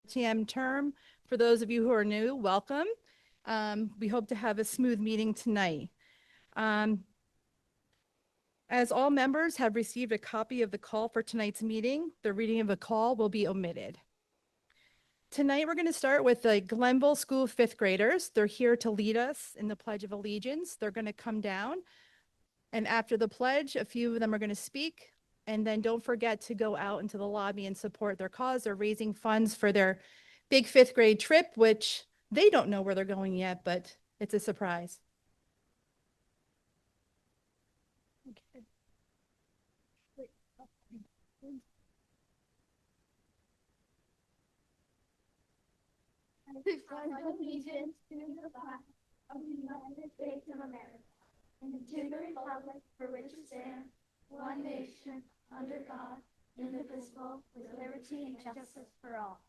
TM term. For those of you who are new, welcome. We hope to have a smooth meeting tonight. As all members have received a copy of the call for tonight's meeting, the reading of the call will be omitted. Tonight, we're going to start with the Glenville School fifth graders. They're here to lead us in the Pledge of Allegiance. They're going to come down. And after the pledge, a few of them are going to speak. And then don't forget to go out into the lobby and support their cause. They're raising funds for their big fifth grade trip, which they don't know where they're going yet, but it's a surprise. Okay. I pledge allegiance to the flag of the United States of America and to the republic for which it stands, one nation, under God, indivisible, with liberty and justice for all.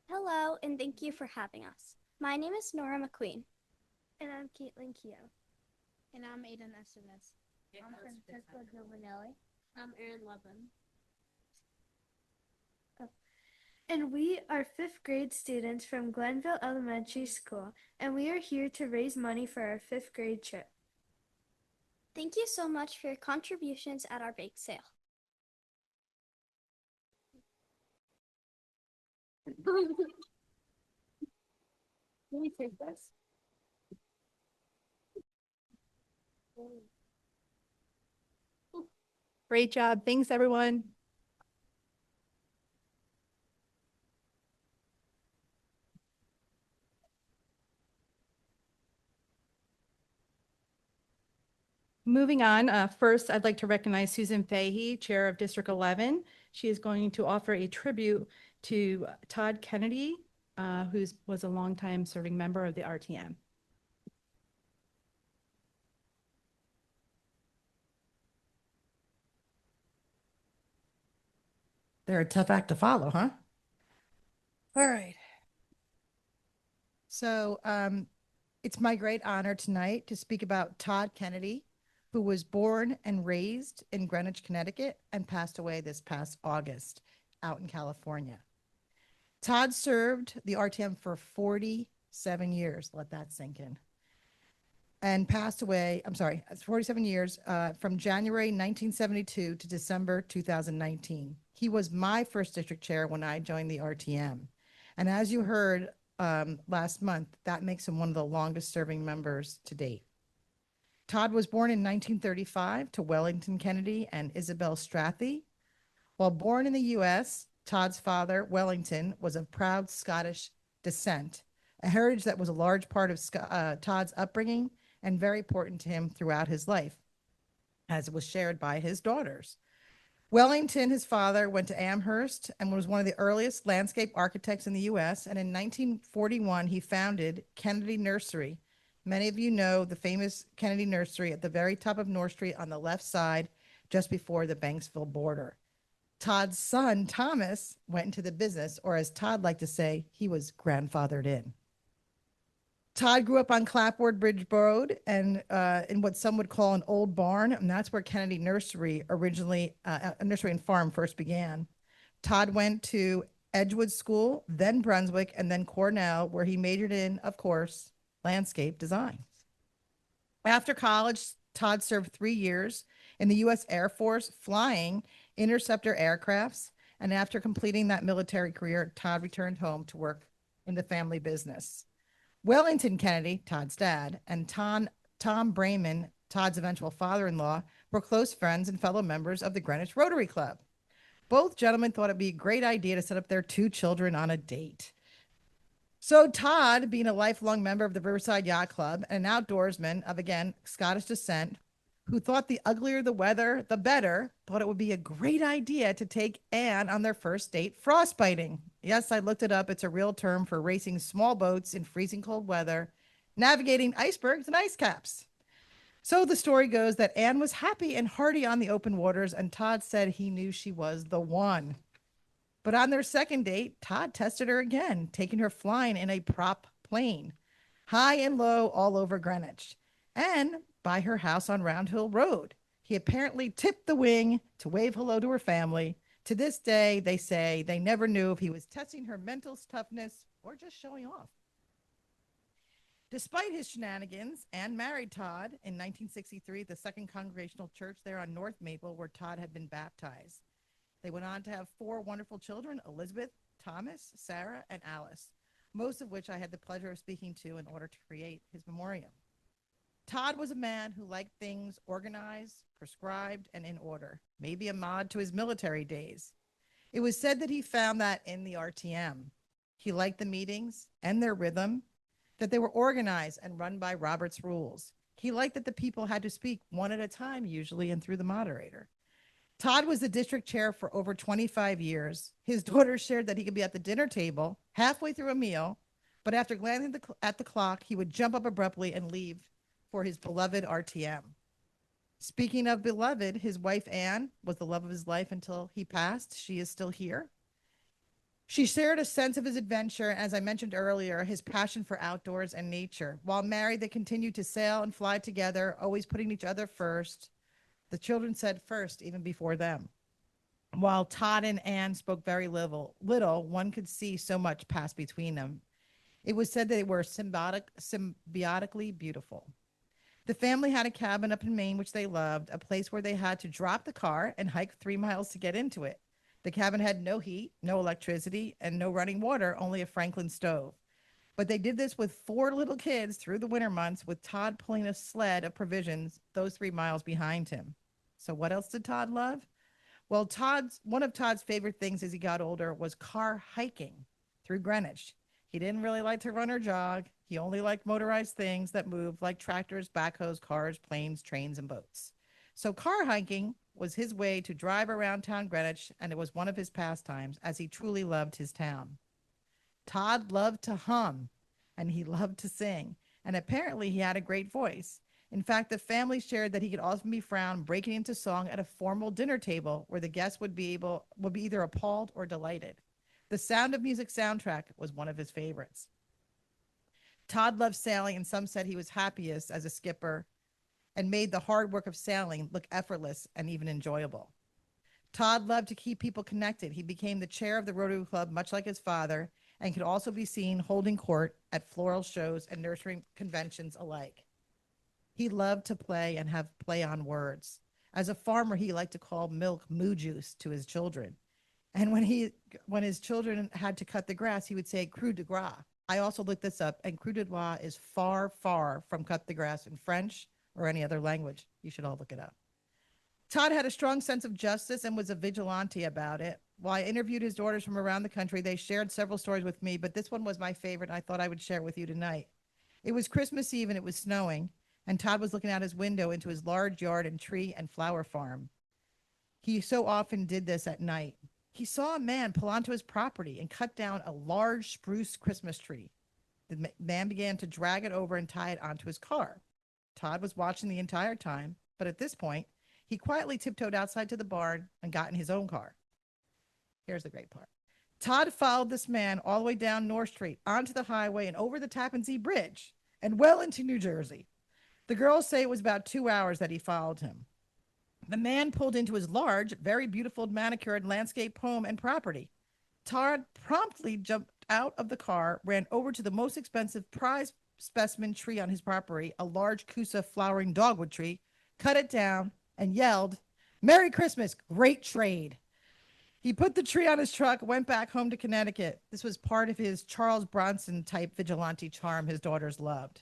Hello, and thank you for having us. My name is Nora McQueen. And I'm Caitlin Keogh. And I'm Aiden Esteves. I'm Francesca Giovanelli. I'm Erin Levin. And we are fifth grade students from Glenville Elementary School, and we are here to raise money for our fifth grade trip. Thank you so much for your contributions at our bake sale. Let me take this. Great job. Thanks, everyone. Moving on, first, I'd like to recognize Susan Fahey, Chair of District 11. She is going to offer a tribute to Todd Kennedy, who was a longtime serving member of the RTM. They're a tough act to follow, huh? All right. So it's my great honor tonight to speak about Todd Kennedy, who was born and raised in Greenwich, Connecticut, and passed away this past August out in California. Todd served the RTM for 47 years. Let that sink in. And passed away, it's 47 years, from January 1972 to December 2019. He was my first district chair when I joined the RTM. And as you heard last month, that makes him one of the longest serving members to date. Todd was born in 1935 to Wellington Kennedy and Isabel Strathy. While born in the U.S., Todd's father, Wellington, was of proud Scottish descent, a heritage that was a large part of Todd's upbringing and very important to him throughout his life, as it was shared by his daughters. Wellington, his father, went to Amherst and was one of the earliest landscape architects in the U.S., and in 1941, he founded Kennedy Nursery. Many of you know the famous Kennedy Nursery at the very top of North Street on the left side, just before the Banksville border. Todd's son, Thomas, went into the business, or as Todd liked to say, he was grandfathered in. Todd grew up on Clapboard Bridge Road and in what some would call an old barn, and that's where Kennedy Nursery originally, nursery and farm first began. Todd went to Edgewood School, then Brunswick, and then Cornell, where he majored in, of course, landscape design. After college, Todd served 3 years in the U.S. Air Force flying interceptor aircrafts, and after completing that military career, Todd returned home to work in the family business. Wellington Kennedy, Todd's dad, and Tom Brayman, Todd's eventual father-in-law, were close friends and fellow members of the Greenwich Rotary Club. Both gentlemen thought it'd be a great idea to set up their 2 children on a date. So Todd, being a lifelong member of the Riverside Yacht Club and an outdoorsman of, again, Scottish descent, who thought the uglier the weather, the better, thought it would be a great idea to take Anne on their first date frostbiting. Yes, I looked it up. It's a real term for racing small boats in freezing cold weather, navigating icebergs and ice caps. So the story goes that Anne was happy and hearty on the open waters, and Todd said he knew she was the one. But on their second date, Todd tested her again, taking her flying in a prop plane, high and low all over Greenwich, and by her house on Round Hill Road. He apparently tipped the wing to wave hello to her family. To this day, they say they never knew if he was testing her mental toughness or just showing off. Despite his shenanigans, Anne married Todd in 1963 at the Second Congregational Church there on North Maple, where Todd had been baptized. They went on to have 4 wonderful children, Elizabeth, Thomas, Sarah, and Alice, most of which I had the pleasure of speaking to in order to create his memoriam. Todd was a man who liked things organized, prescribed, and in order, maybe a nod to his military days. It was said that he found that in the RTM. He liked the meetings and their rhythm, that they were organized and run by Robert's rules. He liked that the people had to speak one at a time, usually, and through the moderator. Todd was the district chair for over 25 years. His daughter shared that he could be at the dinner table halfway through a meal, but after glancing at the clock, he would jump up abruptly and leave for his beloved RTM. Speaking of beloved, his wife Anne was the love of his life until he passed. She is still here. She shared a sense of his adventure, as I mentioned earlier, his passion for outdoors and nature. While married, they continued to sail and fly together, always putting each other first. The children said first, even before them. While Todd and Anne spoke very little, one could see so much pass between them. It was said that they were symbiotically beautiful. The family had a cabin up in Maine, which they loved, a place where they had to drop the car and hike 3 miles to get into it. The cabin had no heat, no electricity, and no running water, only a Franklin stove. But they did this with 4 little kids through the winter months, with Todd pulling a sled of provisions those 3 miles behind him. So what else did Todd love? Well, one of Todd's favorite things as he got older was car hiking through Greenwich. He didn't really like to run or jog. He only liked motorized things that moved, like tractors, backhoes, cars, planes, trains, and boats. So car hiking was his way to drive around town Greenwich, and it was one of his pastimes, as he truly loved his town. Todd loved to hum, and he loved to sing, and apparently he had a great voice. In fact, the family shared that he could often be found breaking into song at a formal dinner table where the guests would be either appalled or delighted. The Sound of Music soundtrack was one of his favorites. Todd loved sailing, and some said he was happiest as a skipper and made the hard work of sailing look effortless and even enjoyable. Todd loved to keep people connected. He became the chair of the Rotary Club, much like his father, and could also be seen holding court at floral shows and nursery conventions alike. He loved to play and have play on words. As a farmer, he liked to call milk moo juice to his children. And when his children had to cut the grass, he would say cru de gras. I also looked this up, and cru de gras is far, far from cut the grass in French or any other language. You should all look it up. Todd had a strong sense of justice and was a vigilante about it. While I interviewed his daughters from around the country, they shared several stories with me, but this one was my favorite, and I thought I would share it with you tonight. It was Christmas Eve, and it was snowing, and Todd was looking out his window into his large yard and tree and flower farm. He so often did this at night. He saw a man pull onto his property and cut down a large spruce Christmas tree. The man began to drag it over and tie it onto his car. Todd was watching the entire time, but at this point, he quietly tiptoed outside to the barn and got in his own car. Here's the great part. Todd followed this man all the way down North Street, onto the highway, and over the Tappan Zee Bridge, and well into New Jersey. The girls say it was about 2 hours that he followed him. The man pulled into his large, very beautiful manicured landscape home and property. Todd promptly jumped out of the car, ran over to the most expensive prize specimen tree on his property, a large Coosa flowering dogwood tree, cut it down, and yelled, "Merry Christmas, great trade." He put the tree on his truck, went back home to Connecticut. This was part of his Charles Bronson type vigilante charm his daughters loved.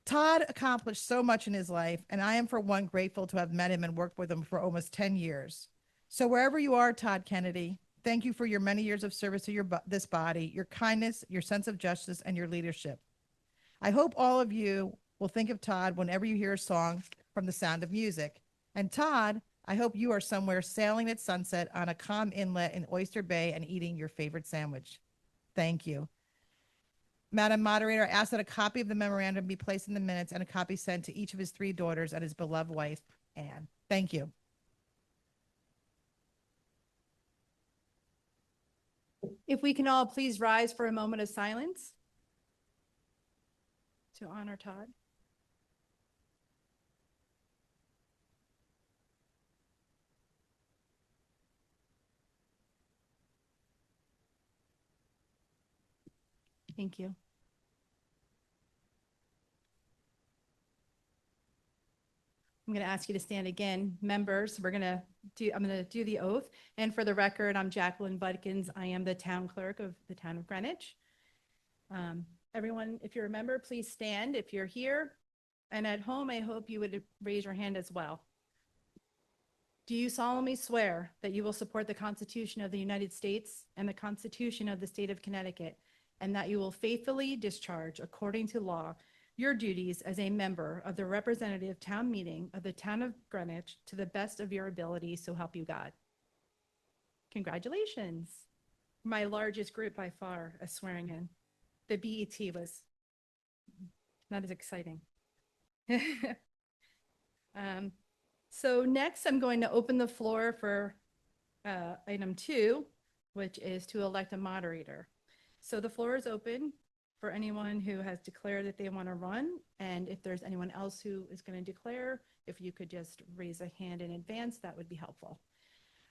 Todd accomplished so much in his life, and I am, for one, grateful to have met him and worked with him for almost 10 years. So wherever you are, Todd Kennedy, thank you for your many years of service to this body, your kindness, your sense of justice, and your leadership. I hope all of you will think of Todd whenever you hear a song from The Sound of Music. And Todd, I hope you are somewhere sailing at sunset on a calm inlet in Oyster Bay and eating your favorite sandwich. Thank you. Madam Moderator, I ask that a copy of the memorandum be placed in the minutes and a copy sent to each of his 3 daughters and his beloved wife, Anne. Thank you. If we can all please rise for a moment of silence to honor Todd. Thank you. I'm going to ask you to stand again. Members, I'm going to do the oath. And for the record, I'm Jacqueline Budkins. I am the town clerk of the town of Greenwich. Everyone, if you're a member, please stand if you're here. And at home, I hope you would raise your hand as well. Do you solemnly swear that you will support the Constitution of the United States and the Constitution of the State of Connecticut, and that you will faithfully discharge, according to law, your duties as a member of the representative town meeting of the town of Greenwich to the best of your ability, so help you God? Congratulations. My largest group by far, a swearing in. The BET was not as exciting. So next, I'm going to open the floor for item 2, which is to elect a moderator. So the floor is open for anyone who has declared that they want to run. And if there's anyone else who is going to declare, if you could just raise a hand in advance, that would be helpful.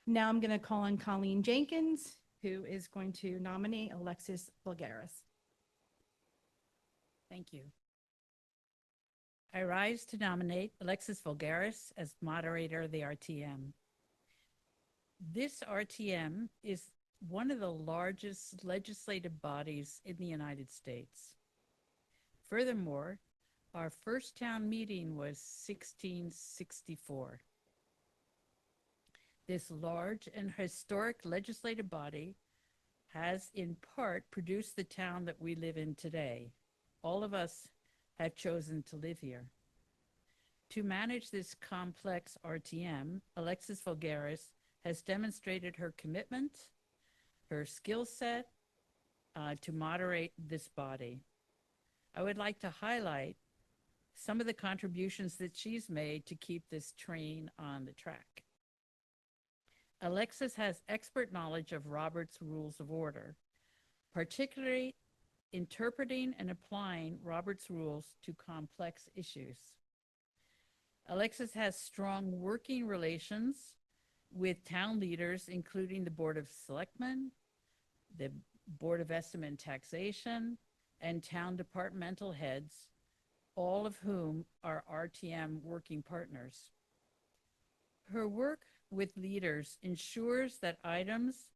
Now I'm going to call on Colleen Jenkins, who is going to nominate Alexis Vulgaris. Thank you. I rise to nominate Alexis Vulgaris as moderator of the RTM. This RTM is one of the largest legislative bodies in the United States. Furthermore, our first town meeting was 1664. This large and historic legislative body has in part produced the town that we live in today. All of us have chosen to live here. To manage this complex RTM, Alexis Vulgaris has demonstrated her commitment, her skill set to moderate this body. I would like to highlight some of the contributions that she's made to keep this train on the track. Alexis has expert knowledge of Robert's Rules of Order, particularly interpreting and applying Robert's rules to complex issues. Alexis has strong working relations with town leaders, including the Board of Selectmen, the Board of Estimate and Taxation, and town departmental heads, all of whom are RTM working partners. Her work with leaders ensures that items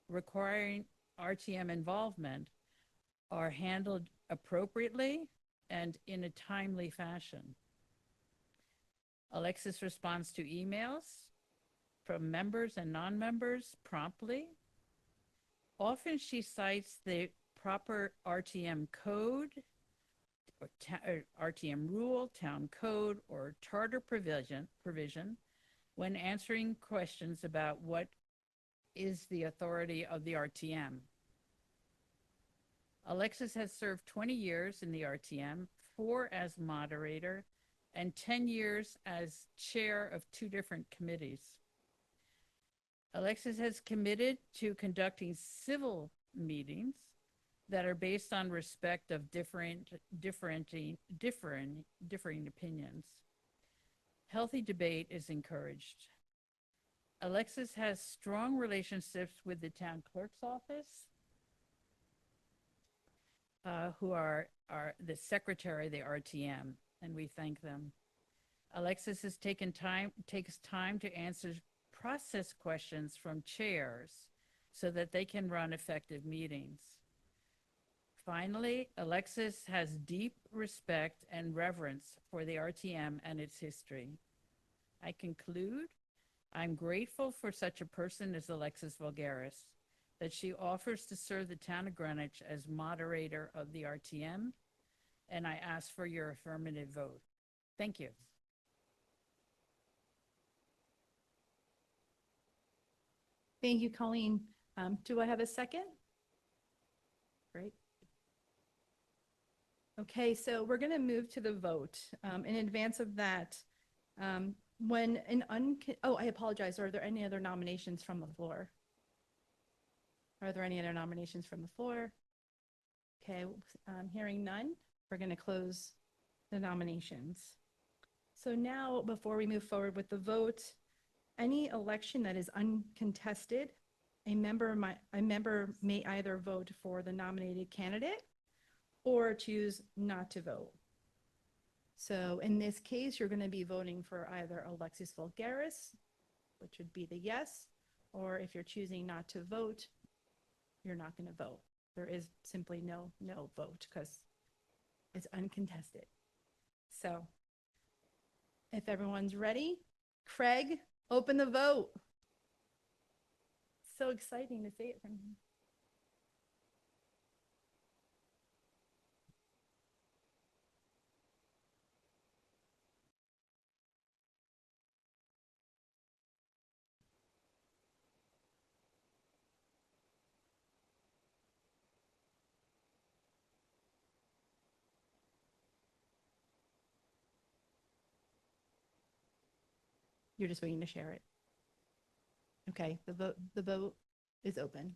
requiring RTM involvement are handled appropriately and in a timely fashion. Alexis responds to emails from members and non-members promptly. Often she cites the proper RTM code, or RTM rule, town code, or charter provision when answering questions about what is the authority of the RTM. Alexis has served 20 years in the RTM, 4 as moderator, and 10 years as chair of 2 different committees. Alexis has committed to conducting civil meetings that are based on respect of differing opinions. Healthy debate is encouraged. Alexis has strong relationships with the town clerk's office, who are the secretary of the RTM, and we thank them. Alexis has takes time to answer process questions from chairs so that they can run effective meetings. Finally, Alexis has deep respect and reverence for the RTM and its history. I conclude, I'm grateful for such a person as Alexis Vulgaris, that she offers to serve the town of Greenwich as moderator of the RTM, and I ask for your affirmative vote. Thank you. Thank you, Colleen. Do I have a second? Great. Okay, so we're going to move to the vote. In advance of that, I apologize. Are there any other nominations from the floor? Are there any other nominations from the floor? Okay, hearing none, we're going to close the nominations. So now, before we move forward with the vote, any election that is uncontested, a member may either vote for the nominated candidate or choose not to vote. So in this case, you're going to be voting for either Alexis Vulgaris, which would be the yes, or if you're choosing not to vote, you're not going to vote. There is simply no vote because it's uncontested. So if everyone's ready, Craig, open the vote. So exciting to say it from him. You're just waiting to share it. Okay, the vote is open.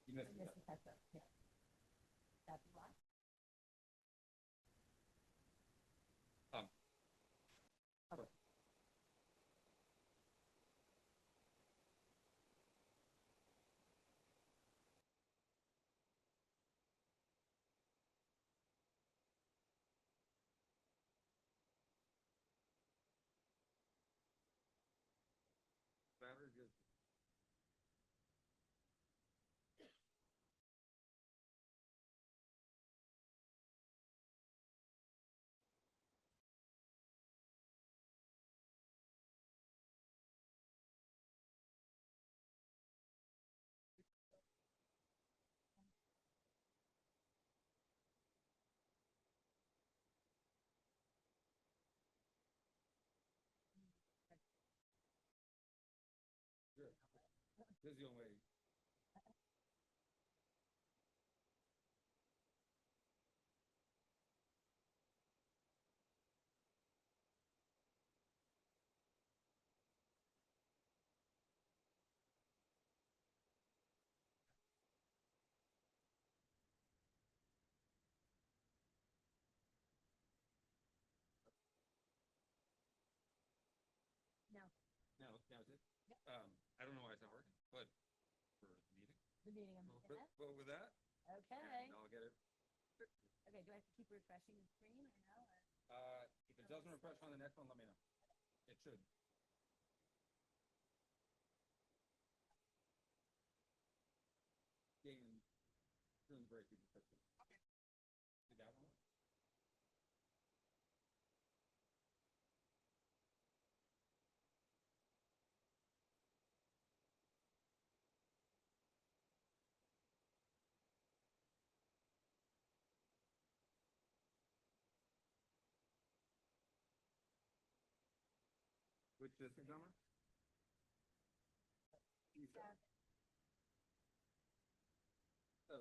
You missed it. Um, Battery good. Good. This is the only way. Now is it? I don't know why it's not working, but for the meeting. But with that, Okay. I'll get it. Okay, do I have to keep refreshing the screen or no? If it doesn't refresh on the next one, let me know. It should. Game during the break, you can fix it. Okay. You got one? Which district number? E7. 7.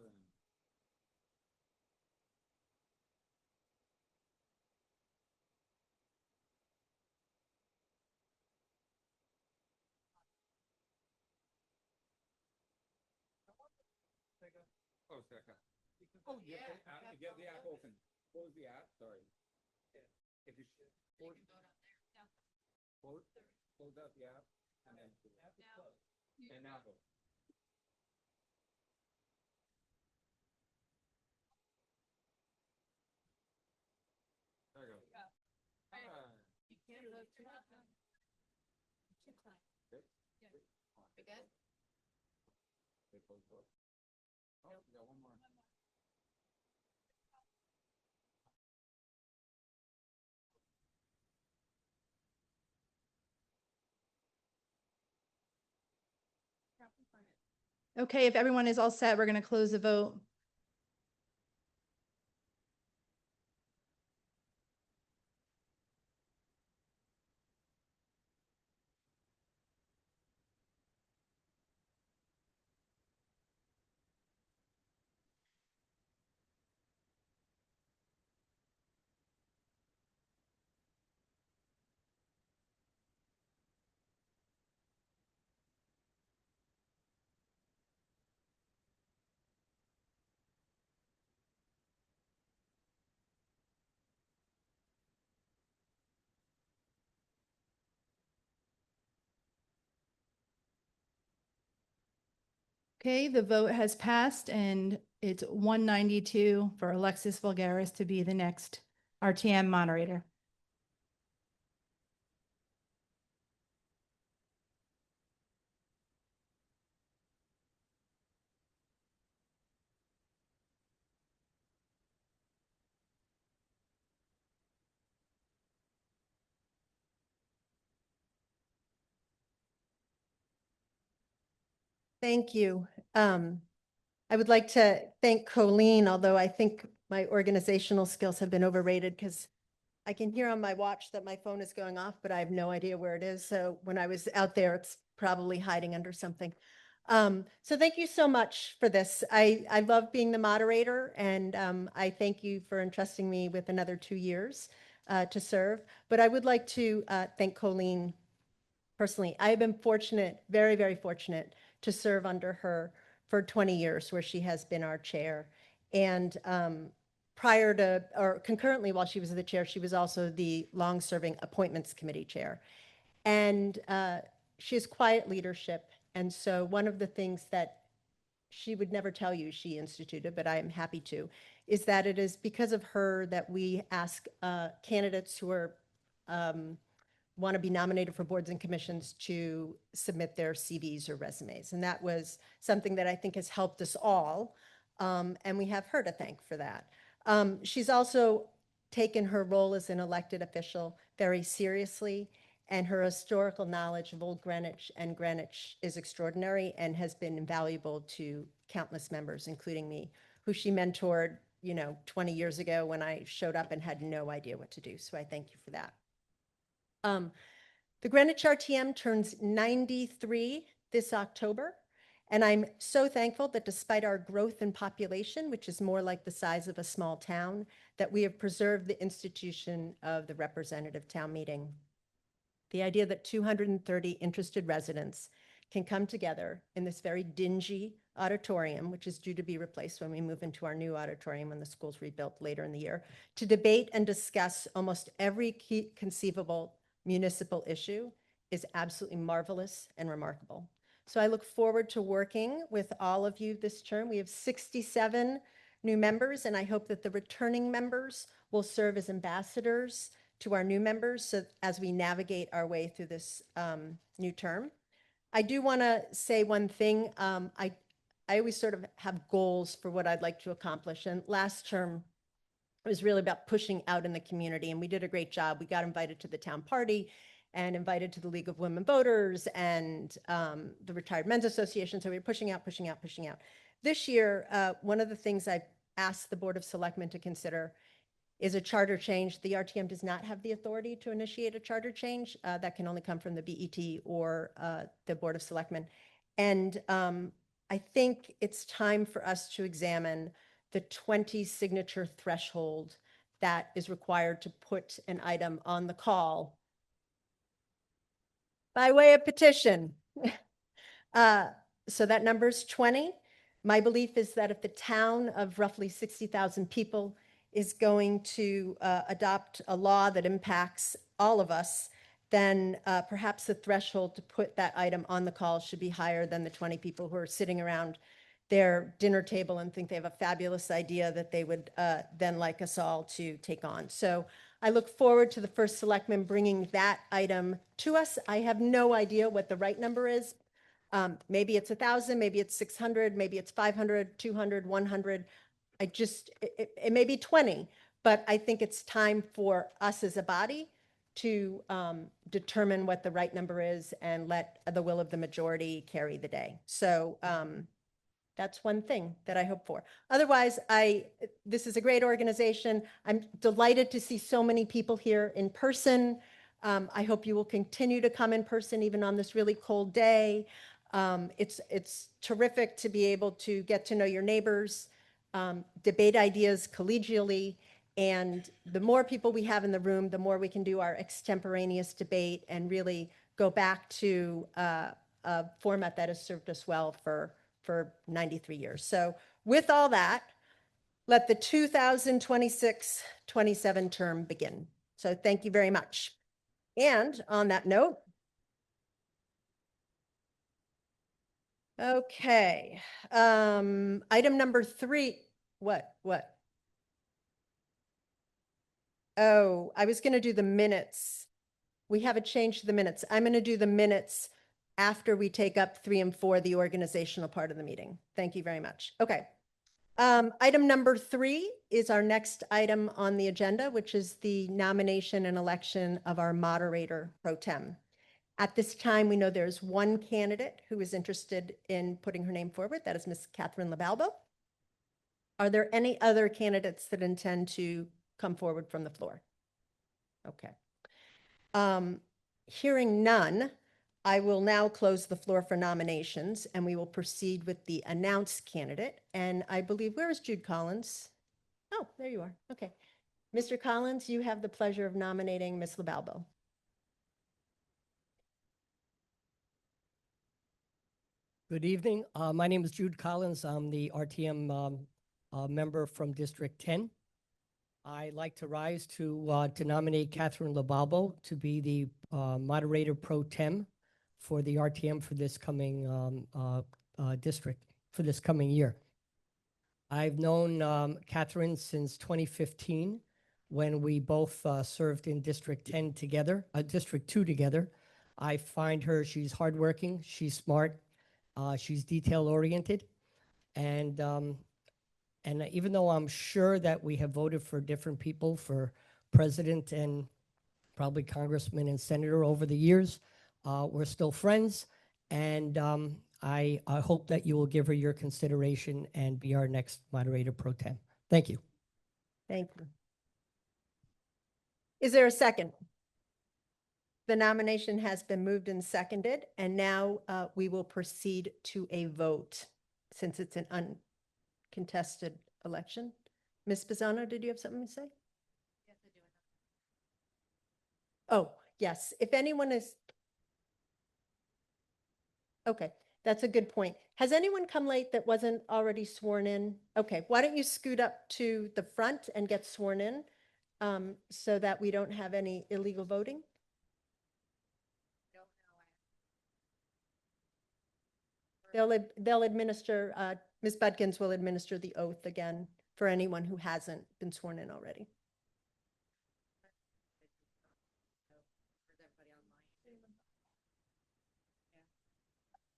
Close that up. Oh, yeah, get the app open. Close the app, sorry. If you close, close out the app and then. And now go. There you go. Ah. Okay, close the door. Oh, we got one more. Okay, if everyone is all set, we're going to close the vote. Okay, the vote has passed and it's 192 for Alexis Vulgaris to be the next RTM moderator. Thank you. I would like to thank Colleen, although I think my organizational skills have been overrated because I can hear on my watch that my phone is going off, but I have no idea where it is. So when I was out there, it's probably hiding under something. So thank you so much for this. I love being the moderator, and I thank you for entrusting me with another 2 years to serve. But I would like to thank Colleen personally. I have been fortunate, very, very fortunate to serve under her for 20 years, where she has been our chair. And prior to, or concurrently while she was the chair, she was also the long-serving appointments committee chair. And she has quiet leadership. And so one of the things that she would never tell you she instituted, but I am happy to, is that it is because of her that we ask candidates who are want to be nominated for boards and commissions to submit their CVs or resumes. And that was something that I think has helped us all. And we have her to thank for that. She's also taken her role as an elected official very seriously, and her historical knowledge of Old Greenwich and Greenwich is extraordinary and has been invaluable to countless members, including me, who she mentored, 20 years ago when I showed up and had no idea what to do. So I thank you for that. The Greenwich RTM turns 93 this October, and I'm so thankful that despite our growth in population, which is more like the size of a small town, that we have preserved the institution of the representative town meeting. The idea that 230 interested residents can come together in this very dingy auditorium, which is due to be replaced when we move into our new auditorium when the school's rebuilt later in the year, to debate and discuss almost every conceivable municipal issue is absolutely marvelous and remarkable. So I look forward to working with all of you this term. We have 67 new members, and I hope that the returning members will serve as ambassadors to our new members so as we navigate our way through this new term. I do want to say one thing. I always sort of have goals for what I'd like to accomplish. And last term, it was really about pushing out in the community, and we did a great job. We got invited to the town party and invited to the League of Women Voters and the Retired Men's Association. So we were pushing out, pushing out, pushing out. This year, one of the things I've asked the Board of Selectmen to consider is a charter change. The RTM does not have the authority to initiate a charter change. That can only come from the BET or the Board of Selectmen. And I think it's time for us to examine the 20 signature threshold that is required to put an item on the call by way of petition. So that number is 20. My belief is that if the town of roughly 60,000 people is going to adopt a law that impacts all of us, then perhaps the threshold to put that item on the call should be higher than the 20 people who are sitting around their dinner table and think they have a fabulous idea that they would then like us all to take on. So I look forward to the first selectman bringing that item to us. I have no idea what the right number is. Maybe it's 1,000, maybe it's 600, maybe it's 500, 200, 100. It may be 20, but I think it's time for us as a body to determine what the right number is and let the will of the majority carry the day. So that's one thing that I hope for. Otherwise, this is a great organization. I'm delighted to see so many people here in person. I hope you will continue to come in person even on this really cold day. It's terrific to be able to get to know your neighbors, debate ideas collegially, and the more people we have in the room, the more we can do our extemporaneous debate and really go back to a format that has served us well for 93 years. So with all that, let the 2026-27 term begin. So thank you very much. And on that note, okay, item number 3, what? Oh, I was going to do the minutes. We have a change to the minutes. I'm going to do the minutes after we take up 3 and 4, the organizational part of the meeting. Thank you very much. Okay. Item number 3 is our next item on the agenda, which is the nomination and election of our moderator pro tem. At this time, we know there's one candidate who is interested in putting her name forward. That is Ms. Catherine LaBalbo. Are there any other candidates that intend to come forward from the floor? Okay. Hearing none, I will now close the floor for nominations and we will proceed with the announced candidate. And I believe, where is Jude Collins? Oh, there you are. Okay. Mr. Collins, you have the pleasure of nominating Ms. LaBalbo. Good evening. My name is Jude Collins. I'm the RTM member from District 10. I'd like to rise to nominate Catherine LaBalbo to be the moderator pro tem for the RTM for this coming district, for this coming year. I've known Catherine since 2015 when we both served in District 10 together, District 2 together. I find her, she's hardworking, she's smart, she's detail oriented, and even though I'm sure that we have voted for different people for president and probably congressman and senator over the years, we're still friends, and I hope that you will give her your consideration and be our next moderator pro tem. Thank you. Thank you. Is there a second? The nomination has been moved and seconded, and now we will proceed to a vote since it's an uncontested election. Ms. Pisano, did you have something to say? Oh, yes. If anyone is... Okay, that's a good point. Has anyone come late that wasn't already sworn in? Okay, why don't you scoot up to the front and get sworn in so that we don't have any illegal voting? They'll administer, Ms. Budkins will administer the oath again for anyone who hasn't been sworn in already.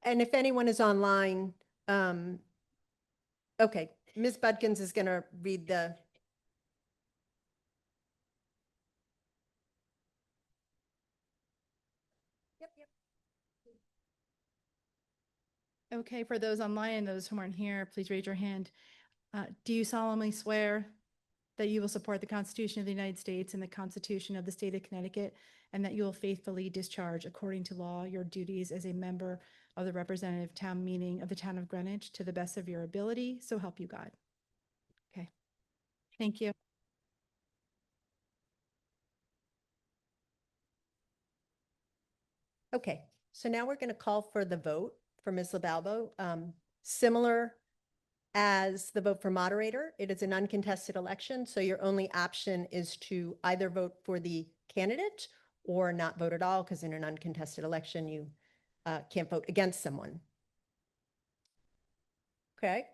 And if anyone is online, okay, Ms. Budkins is going to read the... Okay, for those online and those who aren't here, please raise your hand. Do you solemnly swear that you will support the Constitution of the United States and the Constitution of the State of Connecticut, and that you will faithfully discharge according to law your duties as a member of the representative town meeting of the town of Greenwich to the best of your ability, so help you God? Okay, thank you. Okay, so now we're going to call for the vote for Ms. LaBalbo. Similar as the vote for moderator. It is an uncontested election, so your only option is to either vote for the candidate or not vote at all, because in an uncontested election, you can't vote against someone. Okay?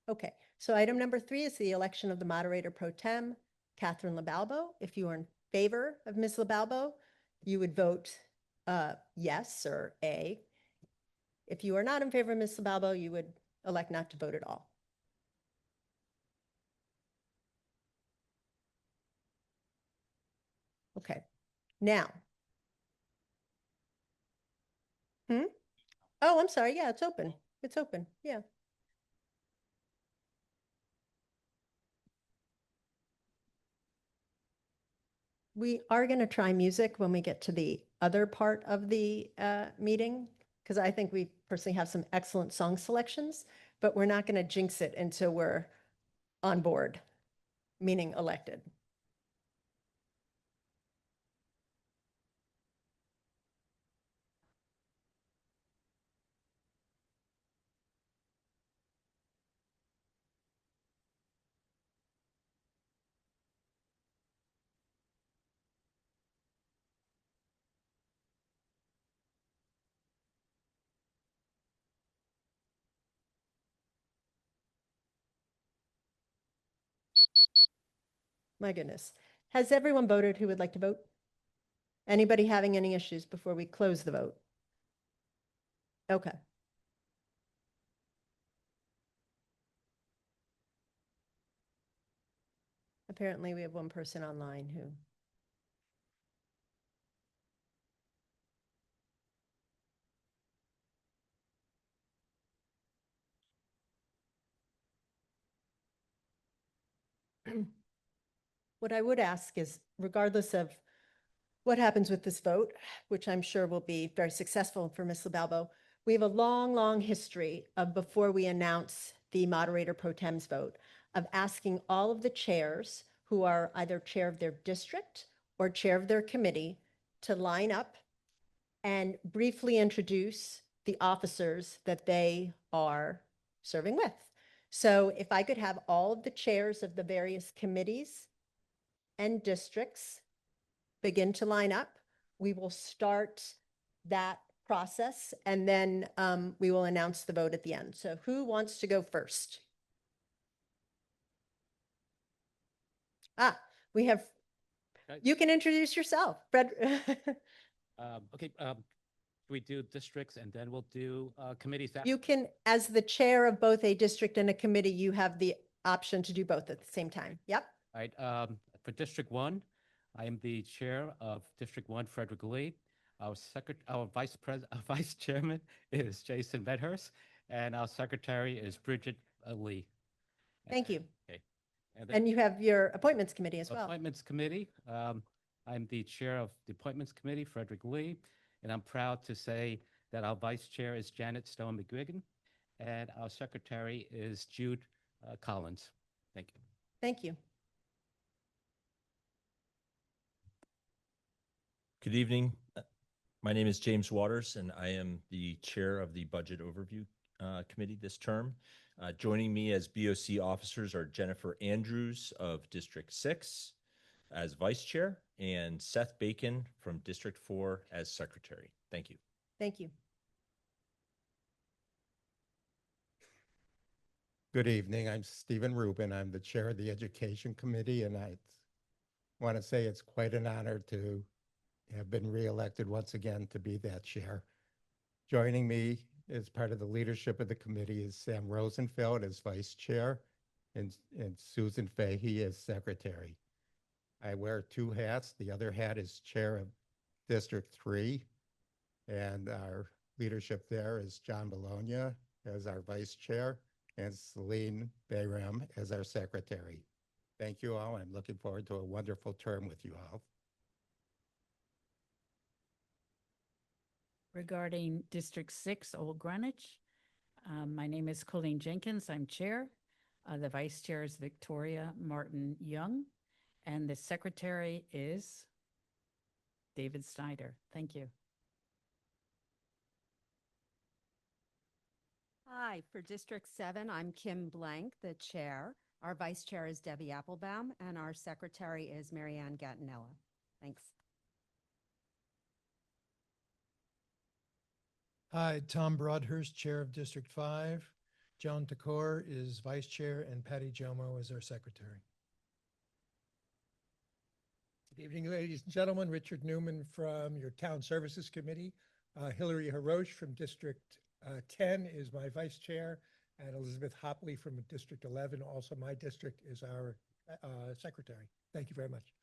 Okay, so item number 3 is the election of the moderator pro tem, Catherine LaBalbo. If you are in favor of Ms. LaBalbo, you would vote yes or A. If you are not in favor of Ms. LaBalbo, you would elect not to vote at all. Okay, now. Oh, I'm sorry. Yeah, it's open. It's open. Yeah. We are going to try music when we get to the other part of the meeting, because I think we personally have some excellent song selections, but we're not going to jinx it until we're on board, meaning elected. My goodness. Has everyone voted who would like to vote? Anybody having any issues before we close the vote? Okay. Apparently, we have one person online who. What I would ask is, regardless of what happens with this vote, which I'm sure will be very successful for Ms. LaBalbo, we have a long, long history of, before we announce the moderator pro tem's vote, of asking all of the chairs who are either chair of their district or chair of their committee to line up and briefly introduce the officers that they are serving with. So if I could have all of the chairs of the various committees and districts begin to line up, we will start that process, and then we will announce the vote at the end. So who wants to go first? We have, you can introduce yourself, Fred. Okay, we do districts and then we'll do committees. You can, as the chair of both a district and a committee, you have the option to do both at the same time. Yep. All right, for District 1, I am the chair of District 1, Frederick Lee. Our vice chairman is Jason Medhurst, and our secretary is Bridget Lee. Thank you. Okay. And you have your appointments committee as well. Appointments committee. I'm the chair of the appointments committee, Frederick Lee, and I'm proud to say that our vice chair is Janet Stone McGuigan, and our secretary is Jude Collins. Thank you. Thank you. Good evening. My name is James Waters, and I am the chair of the Budget Overview Committee this term. Joining me as BOC officers are Jennifer Andrews of District 6 as vice chair and Seth Bacon from District 4 as secretary. Thank you. Thank you. Good evening. I'm Stephen Rubin. I'm the chair of the Education Committee, and I want to say it's quite an honor to have been reelected once again to be that chair. Joining me as part of the leadership of the committee is Sam Rosenfeld as vice chair and Susan Fahey as secretary. I wear 2 hats. The other hat is chair of District 3, and our leadership there is John Bologna as our vice chair and Celine Bayram as our secretary. Thank you all. I'm looking forward to a wonderful term with you all. Regarding District 6, Old Greenwich, my name is Colleen Jenkins. I'm chair. The vice chair is Victoria Martin Young, and the secretary is David Snyder. Thank you. Hi, for District 7, I'm Kim Blank, the chair. Our vice chair is Debbie Applebaum, and our secretary is Marianne Gattinella. Thanks. Hi, Tom Broadhurst, Chair of District 5. Joan Takor is Vice Chair, and Patty Jomo is our Secretary. Good evening, ladies and gentlemen. Richard Newman from your Town Services Committee. Hillary Haroche from District 10 is my Vice Chair, and Elizabeth Hopley from District 11, also my district, is our Secretary. Thank you very much.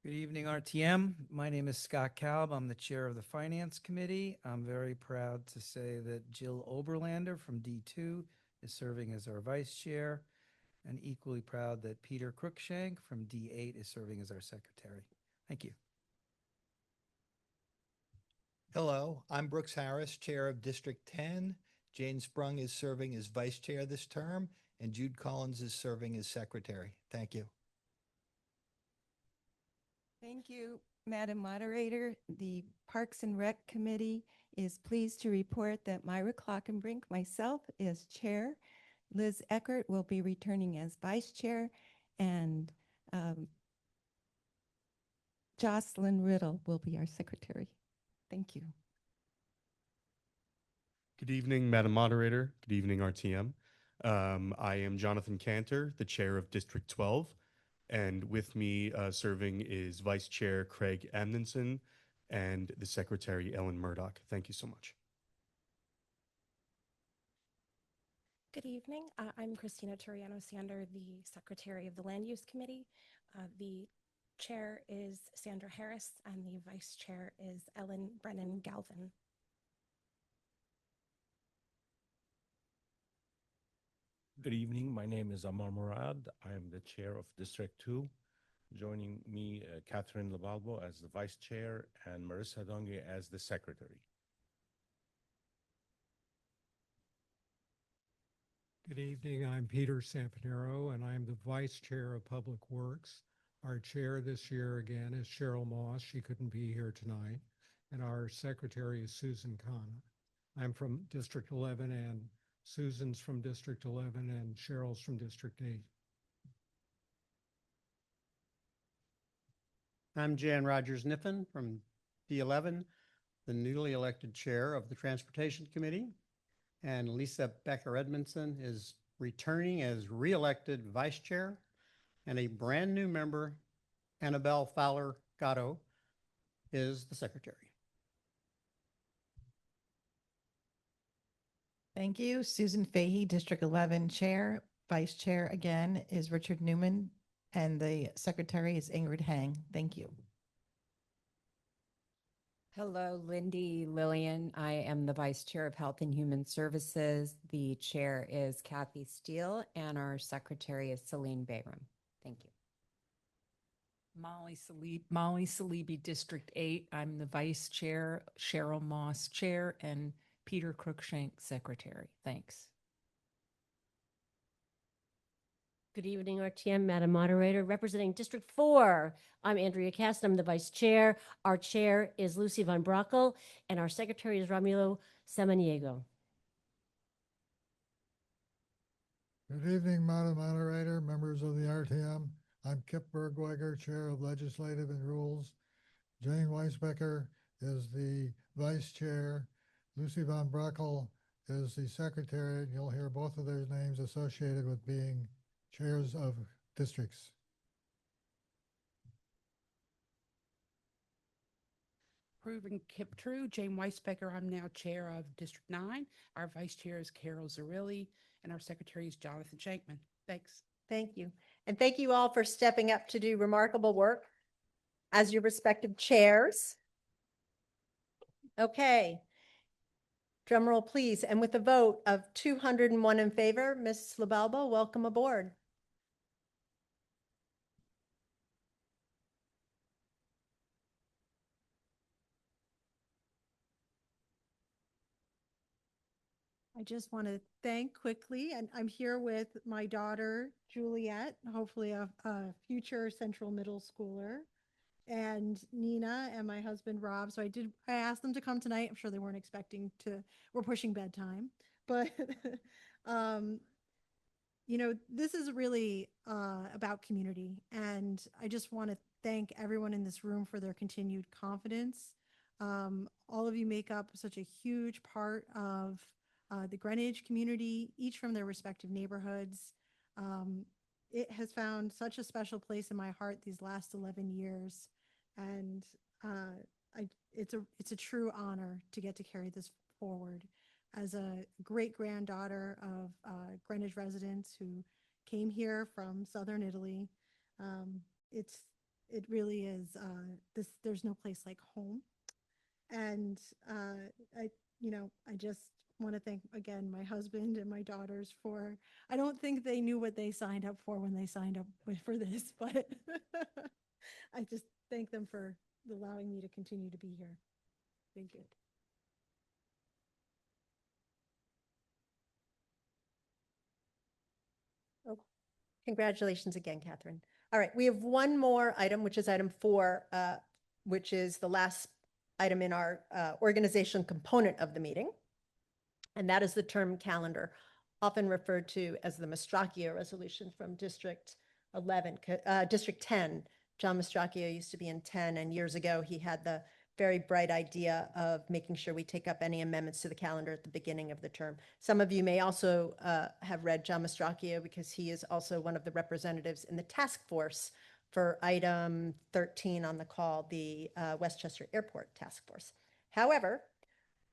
Good evening, RTM. My name is Scott Kalb. I'm the chair of the Finance Committee. I'm very proud to say that Jill Oberlander from D2 is serving as our vice chair, and equally proud that Peter Cruikshank from D8 is serving as our secretary. Thank you. Hello, I'm Brooks Harris, Chair of District 10. Jane Sprung is serving as Vice Chair this term, and Jude Collins is serving as Secretary. Thank you. Thank you, Madam Moderator. The Parks and Rec Committee is pleased to report that Myra Clockenbrink, myself, is Chair. Liz Eckert will be returning as Vice Chair, and Jocelyn Riddle will be our Secretary. Thank you. Good evening, Madam Moderator. Good evening, RTM. I am Jonathan Cantor, the chair of District 12, and with me serving is Vice Chair Craig Amundsen and the Secretary Ellen Murdoch. Thank you so much. Good evening. I'm Christina Turiano Sander, the Secretary of the Land Use Committee. The chair is Sandra Harris, and the vice chair is Ellen Brennan Galvin. Good evening. My name is Amar Murad. I am the chair of District 2. Joining me, Catherine Labalbo as the vice chair and Marissa Donge as the secretary. Good evening. I'm Peter Sampanero, and I'm the vice chair of Public Works. Our chair this year again is Cheryl Moss. She couldn't be here tonight. And our secretary is Susan Khanna. I'm from District 11, and Susan's from District 11, and Cheryl's from District 8. I'm Jan Rogers Niffen from D11, the newly elected chair of the Transportation Committee. And Lisa Becker Edmondson is returning as re-elected vice chair. And a brand new member, Annabelle Fowler Gatto, is the secretary. Thank you. Susan Fahey, District 11 Chair. Vice Chair again is Richard Newman, and the Secretary is Ingrid Hang. Thank you. Hello, Lindy Lillian. I am the Vice Chair of Health and Human Services. The Chair is Kathy Steele, and our Secretary is Celine Bayram. Thank you. Molly Salibi, District 8. I'm the Vice Chair, Cheryl Moss Chair, and Peter Cruikshank Secretary. Thanks. Good evening, RTM, Madam Moderator. Representing District 4, I'm Andrea Cast. I'm the Vice Chair. Our Chair is Lucy Von Brockel, and our Secretary is Romulo Samaniego. Good evening, Madam Moderator, members of the RTM. I'm Kip Bergweiger, Chair of Legislative and Rules. Jane Weisbecker is the Vice Chair. Lucy Von Brockel is the Secretary, and you'll hear both of their names associated with being chairs of districts. Proving Kip True, Jane Weisbecker. I'm now chair of District 9. Our vice chair is Carol Zarilli, and our secretary is Jonathan Shankman. Thanks. Thank you. And thank you all for stepping up to do remarkable work as your respective chairs. Okay. Drum roll, please. And with a vote of 201 in favor, Ms. Labalbo, welcome aboard. I just want to thank quickly, and I'm here with my daughter, Juliet, hopefully a future Central Middle Schooler. and Nina and my husband Rob. So I asked them to come tonight. I'm sure they weren't expecting to, we're pushing bedtime, but, um, you know, this is really about community. And I just want to thank everyone in this room for their continued confidence. All of you make up such a huge part of the Greenwich community, each from their respective neighborhoods. It has found such a special place in my heart these last 11 years. And it's a true honor to get to carry this forward as a great granddaughter of Greenwich residents who came here from Southern Italy. It really is there's no place like home. And I just want to thank again my husband and my daughters for, I don't think they knew what they signed up for when they signed up for this, but I just thank them for allowing me to continue to be here. Thank you. Oh, congratulations again, Catherine. All right, we have one more item, which is item 4, which is the last item in our organization component of the meeting. And that is the term calendar, often referred to as the Mastracchio resolution from District 10. John Mastracchio used to be in 10, and years ago he had the very bright idea of making sure we take up any amendments to the calendar at the beginning of the term. Some of you may also have read John Mastracchio because he is also one of the representatives in the task force for item 13 on the call, the Westchester Airport Task Force. However,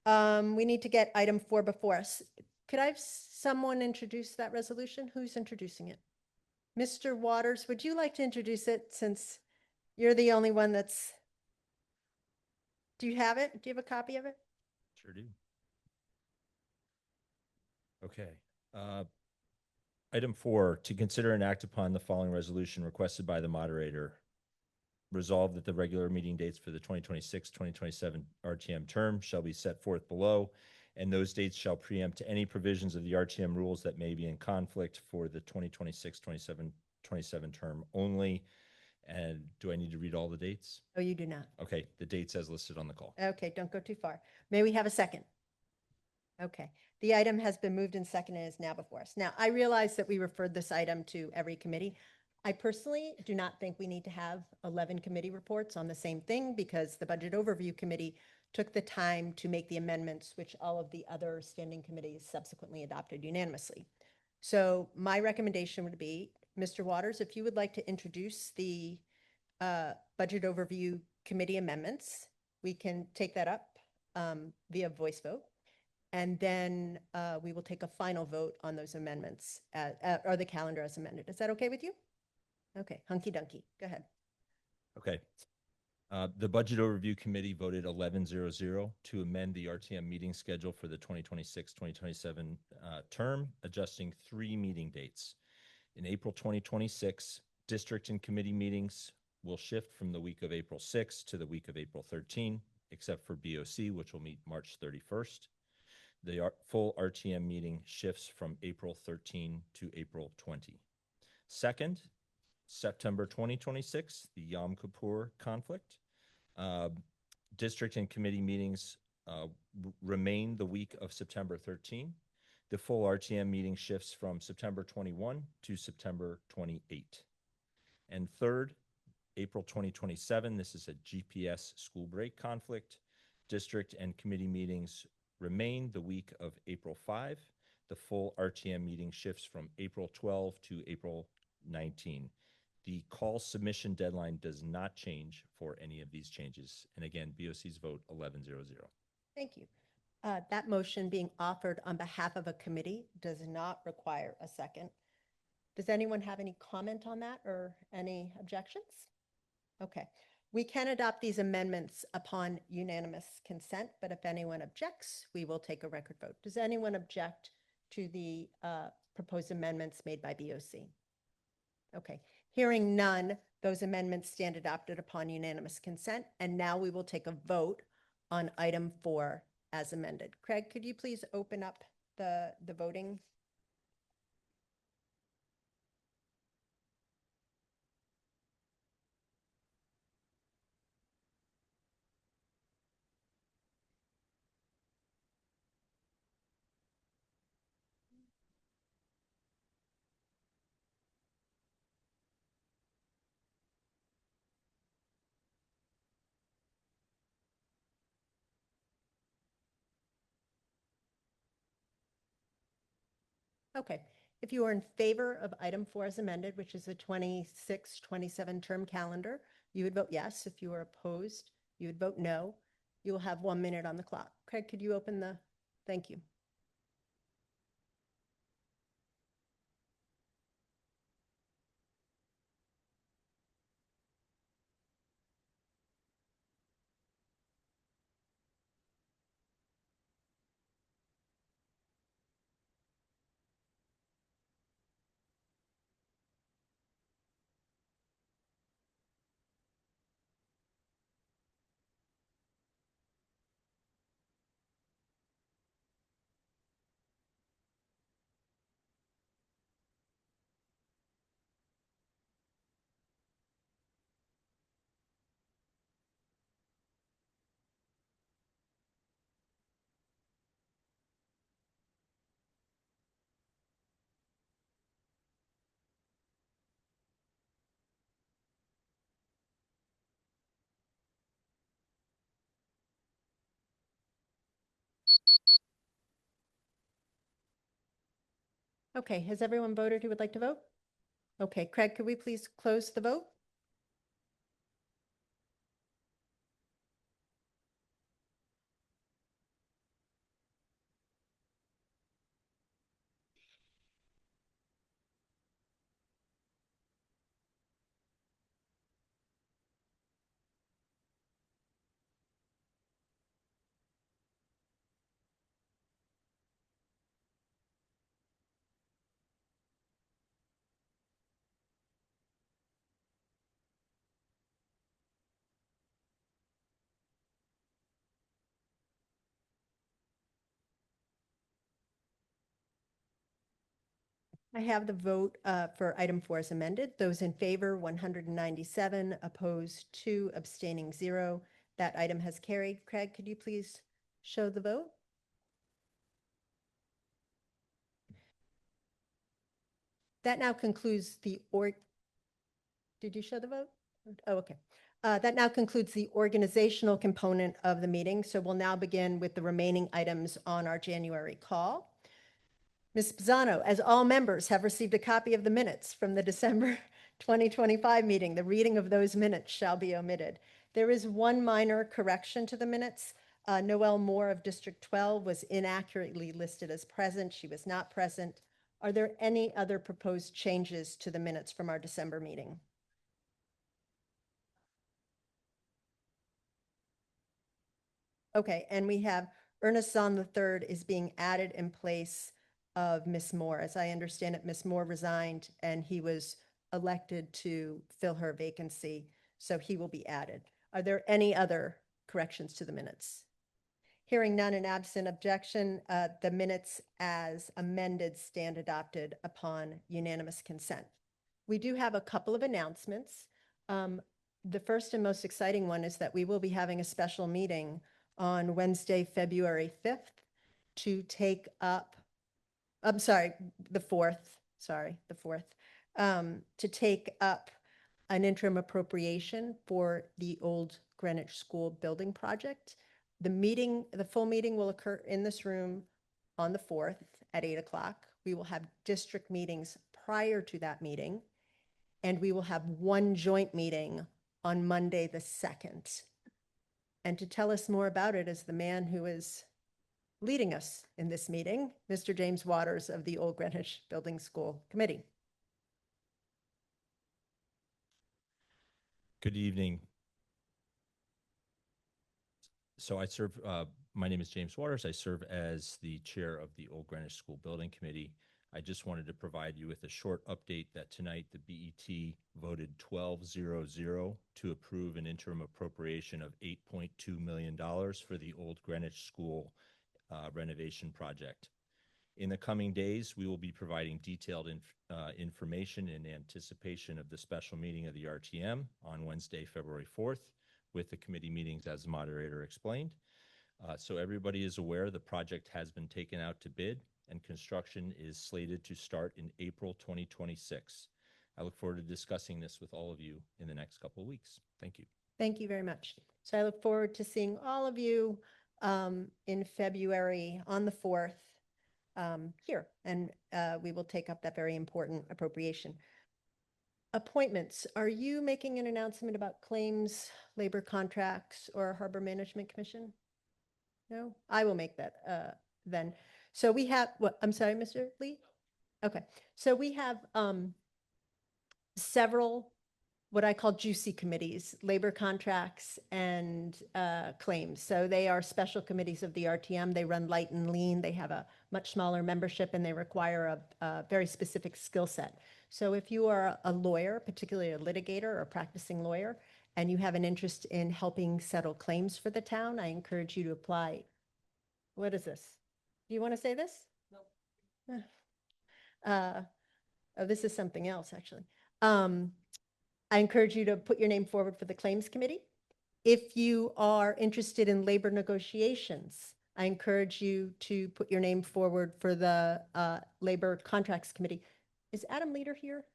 we need to get item 4 before us. Could I have someone introduce that resolution? Who's introducing it? Mr. Waters, would you like to introduce it since you're the only one that's... Do you have it? Do you have a copy of it? Sure do. Okay. Item 4, to consider and act upon the following resolution requested by the moderator. Resolved that the regular meeting dates for the 2026-2027 RTM term shall be set forth below, and those dates shall preempt any provisions of the RTM rules that may be in conflict for the 2026-27 term only. And do I need to read all the dates? Oh, you do not. Okay, the dates as listed on the call. Okay, don't go too far. May we have a second? Okay, the item has been moved and seconded and is now before us. Now, I realize that we referred this item to every committee. I personally do not think we need to have 11 committee reports on the same thing because the Budget Overview Committee took the time to make the amendments, which all of the other standing committees subsequently adopted unanimously. So my recommendation would be, Mr. Waters, if you would like to introduce the Budget Overview Committee amendments, we can take that up via voice vote. And then we will take a final vote on those amendments or the calendar as amended. Is that okay with you? Okay, hunky dunky. Go ahead. Okay. The Budget Overview Committee voted 11-0-0 to amend the RTM meeting schedule for the 2026-2027 term, adjusting 3 meeting dates. In April 2026, district and committee meetings will shift from the week of April 6 to the week of April 13, except for BOC, which will meet March 31st. The full RTM meeting shifts from April 13 to April 20. Second, September 2026, the Yom Kippur conflict. District and committee meetings remain the week of September 13. The full RTM meeting shifts from September 21 to September 28. And third, April 2027, this is a GPS school break conflict. District and committee meetings remain the week of April 5. The full RTM meeting shifts from April 12 to April 19. The call submission deadline does not change for any of these changes. And again, BOC's vote 11-0-0. Thank you. That motion being offered on behalf of a committee does not require a second. Does anyone have any comment on that or any objections? Okay. We can adopt these amendments upon unanimous consent, but if anyone objects, we will take a record vote. Does anyone object to the proposed amendments made by BOC? Okay. Hearing none, those amendments stand adopted upon unanimous consent. And now we will take a vote on item 4 as amended. Craig, could you please open up the voting? Okay. If you are in favor of item 4 as amended, which is the 26-27 term calendar, you would vote yes. If you are opposed, you would vote no. You will have 1 minute on the clock. Craig, could you open the, thank you. Okay, has everyone voted who would like to vote? Okay, Craig, could we please close the vote? I have the vote for item 4 as amended. Those in favor, 197, opposed 2, abstaining 0. That item has carried. Craig, could you please show the vote? That now concludes the Did you show the vote? Oh, okay. That now concludes the organizational component of the meeting. So we'll now begin with the remaining items on our January call. Ms. Pisano, as all members have received a copy of the minutes from the December 2025 meeting, the reading of those minutes shall be omitted. There is one minor correction to the minutes. Noelle Moore of District 12 was inaccurately listed as present. She was not present. Are there any other proposed changes to the minutes from our December meeting? Okay, and we have Ernest Zahn III is being added in place of Ms. Moore. As I understand it, Ms. Moore resigned and he was elected to fill her vacancy, so he will be added. Are there any other corrections to the minutes? Hearing none and absent objection, the minutes as amended stand adopted upon unanimous consent. We do have a couple of announcements. The first and most exciting one is that we will be having a special meeting on Wednesday, February 5th to take up, I'm sorry, the 4th, to take up an interim appropriation for the old Greenwich School building project. The full meeting will occur in this room on the 4th at 8 o'clock. We will have district meetings prior to that meeting, and we will have one joint meeting on Monday, the 2nd. And to tell us more about it is the man who is leading us in this meeting, Mr. James Waters of the Old Greenwich Building School Committee. Good evening. So my name is James Waters. I serve as the chair of the Old Greenwich School Building Committee. I just wanted to provide you with a short update that tonight the BET voted 12-0-0 to approve an interim appropriation of $8.2 million for the Old Greenwich School renovation project. In the coming days, we will be providing detailed information in anticipation of the special meeting of the RTM on Wednesday, February 4th, with the committee meetings as the moderator explained. So everybody is aware the project has been taken out to bid and construction is slated to start in April 2026. I look forward to discussing this with all of you in the next couple of weeks. Thank you. Thank you very much. So I look forward to seeing all of you in February on the 4th here, and we will take up that very important appropriation. Appointments. Are you making an announcement about claims, labor contracts, or Harbor Management Commission? No, I will make that then. So we have, what, I'm sorry, Mr. Lee? Okay, so we have several what I call juicy committees, labor contracts and claims. So they are special committees of the RTM. They run light and lean. They have a much smaller membership and they require a very specific skill set. So if you are a lawyer, particularly a litigator or a practicing lawyer, and you have an interest in helping settle claims for the town, I encourage you to apply. What is this? Do you want to say this? No. Oh, this is something else, actually. I encourage you to put your name forward for the Claims Committee. If you are interested in labor negotiations, I encourage you to put your name forward for the Labor Contracts Committee. Is Adam Leader here?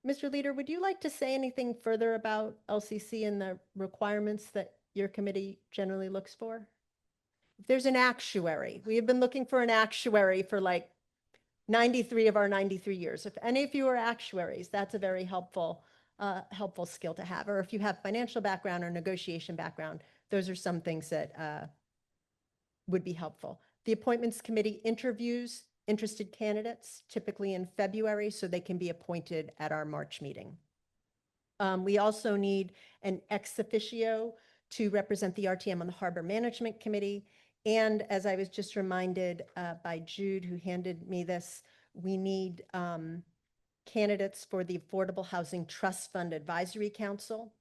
Mr. Leader, would you like to say anything further about LCC and the requirements that your committee generally looks for? If there's an actuary, we have been looking for an actuary for like 93 of our 93 years. If any of you are actuaries, that's a very helpful skill to have. Or if you have financial background or negotiation background, those are some things that would be helpful. The Appointments Committee interviews interested candidates, typically in February, so they can be appointed at our March meeting. We also need an ex officio to represent the RTM on the Harbor Management Committee. And as I was just reminded by Jude, who handed me this, we need candidates for the Affordable Housing Trust Fund Advisory Council.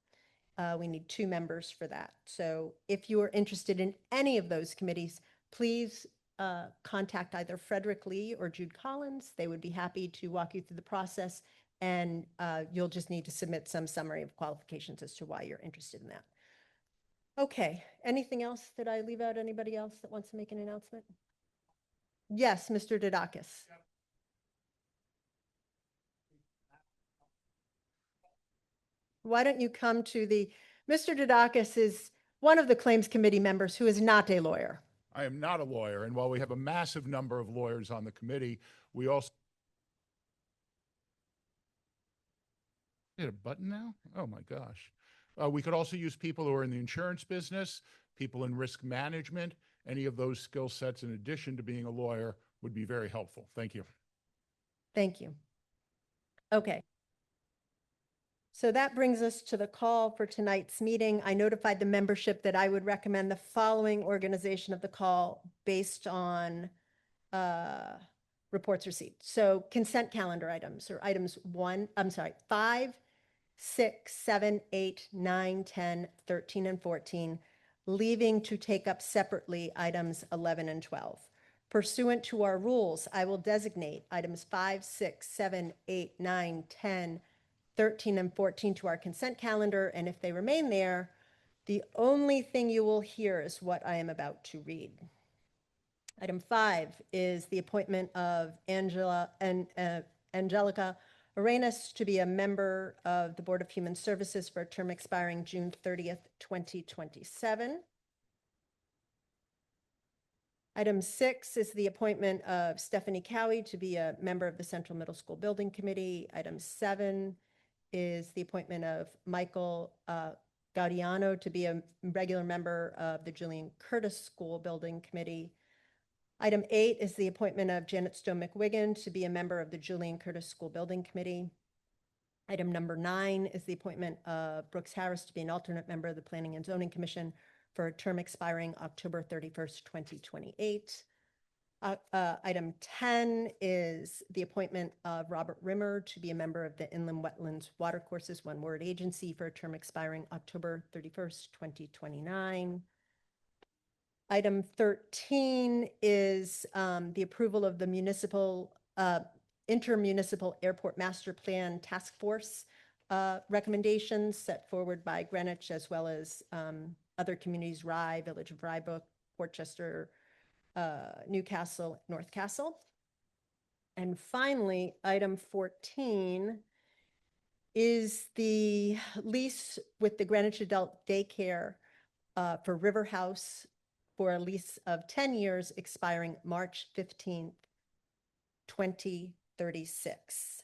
We need 2 members for that. So if you are interested in any of those committees, please contact either Frederick Lee or Jude Collins. They would be happy to walk you through the process, and you'll just need to submit some summary of qualifications as to why you're interested in that. Okay, anything else? Did I leave out anybody else that wants to make an announcement? Yes, Mr. Dudakis. Why don't you come to the, Mr. Dudakis is one of the Claims Committee members who is not a lawyer. I am not a lawyer, and while we have a massive number of lawyers on the committee, we also hit a button now? Oh my gosh. We could also use people who are in the insurance business, people in risk management. Any of those skill sets in addition to being a lawyer would be very helpful. Thank you. Thank you. Okay. So that brings us to the call for tonight's meeting. I notified the membership that I would recommend the following organization of the call based on reports received. So consent calendar items, or items 5, 6, 7, 8, 9, 10, 13, and 14, leaving to take up separately items 11 and 12. Pursuant to our rules, I will designate items 5, 6, 7, 8, 9, 10, 13, and 14 to our consent calendar, and if they remain there, the only thing you will hear is what I am about to read. Item 5 is the appointment of Angelica Arenas to be a member of the Board of Human Services for a term expiring June 30th, 2027. Item 6 is the appointment of Stephanie Cowie to be a member of the Central Middle School Building Committee. Item 7 is the appointment of Michael Gaudiano to be a regular member of the Julian Curtis School Building Committee. Item 8 is the appointment of Janet Stone McWiggin to be a member of the Julian Curtis School Building Committee. Item number 9 is the appointment of Brooks Harris to be an alternate member of the Planning and Zoning Commission for a term expiring October 31st, 2028. Item 10 is the appointment of Robert Rimmer to be a member of the Inland Wetlands Watercourses One Word Agency for a term expiring October 31st, 2029. Item 13 is the approval of the municipal intermunicipal airport master plan task force recommendations set forward by Greenwich, as well as other communities, Rye, Village of Rybrook, Portchester, Newcastle, North Castle. And finally, item 14 is the lease with the Greenwich Adult Daycare for River House for a lease of 10 years expiring March 15th, 2036.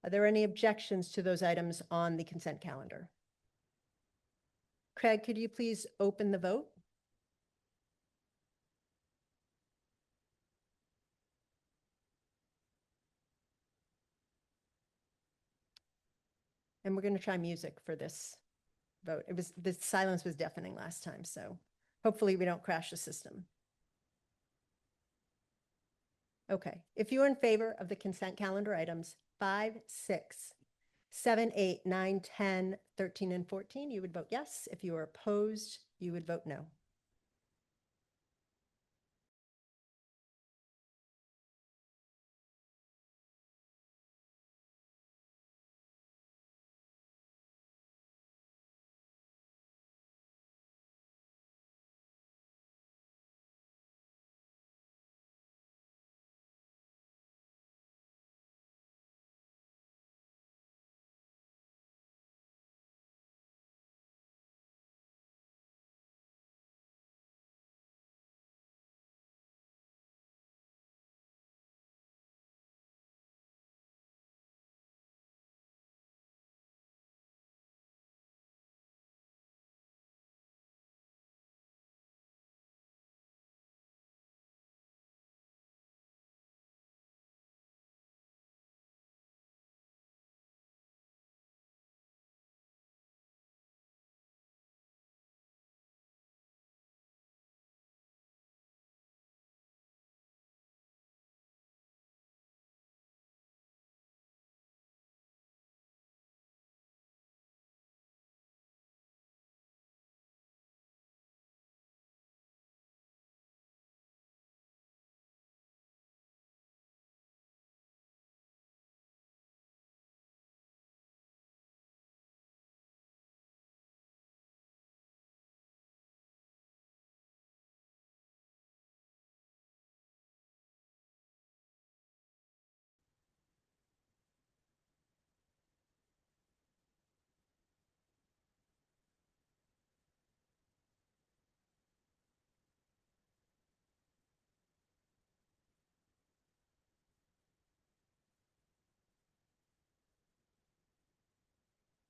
Are there any objections to those items on the consent calendar? Craig, could you please open the vote? And we're going to try music for this vote. The silence was deafening last time, so hopefully we don't crash the system. Okay, if you are in favor of the consent calendar items 5, 6, 7, 8, 9, 10, 13, and 14, you would vote yes. If you are opposed, you would vote no.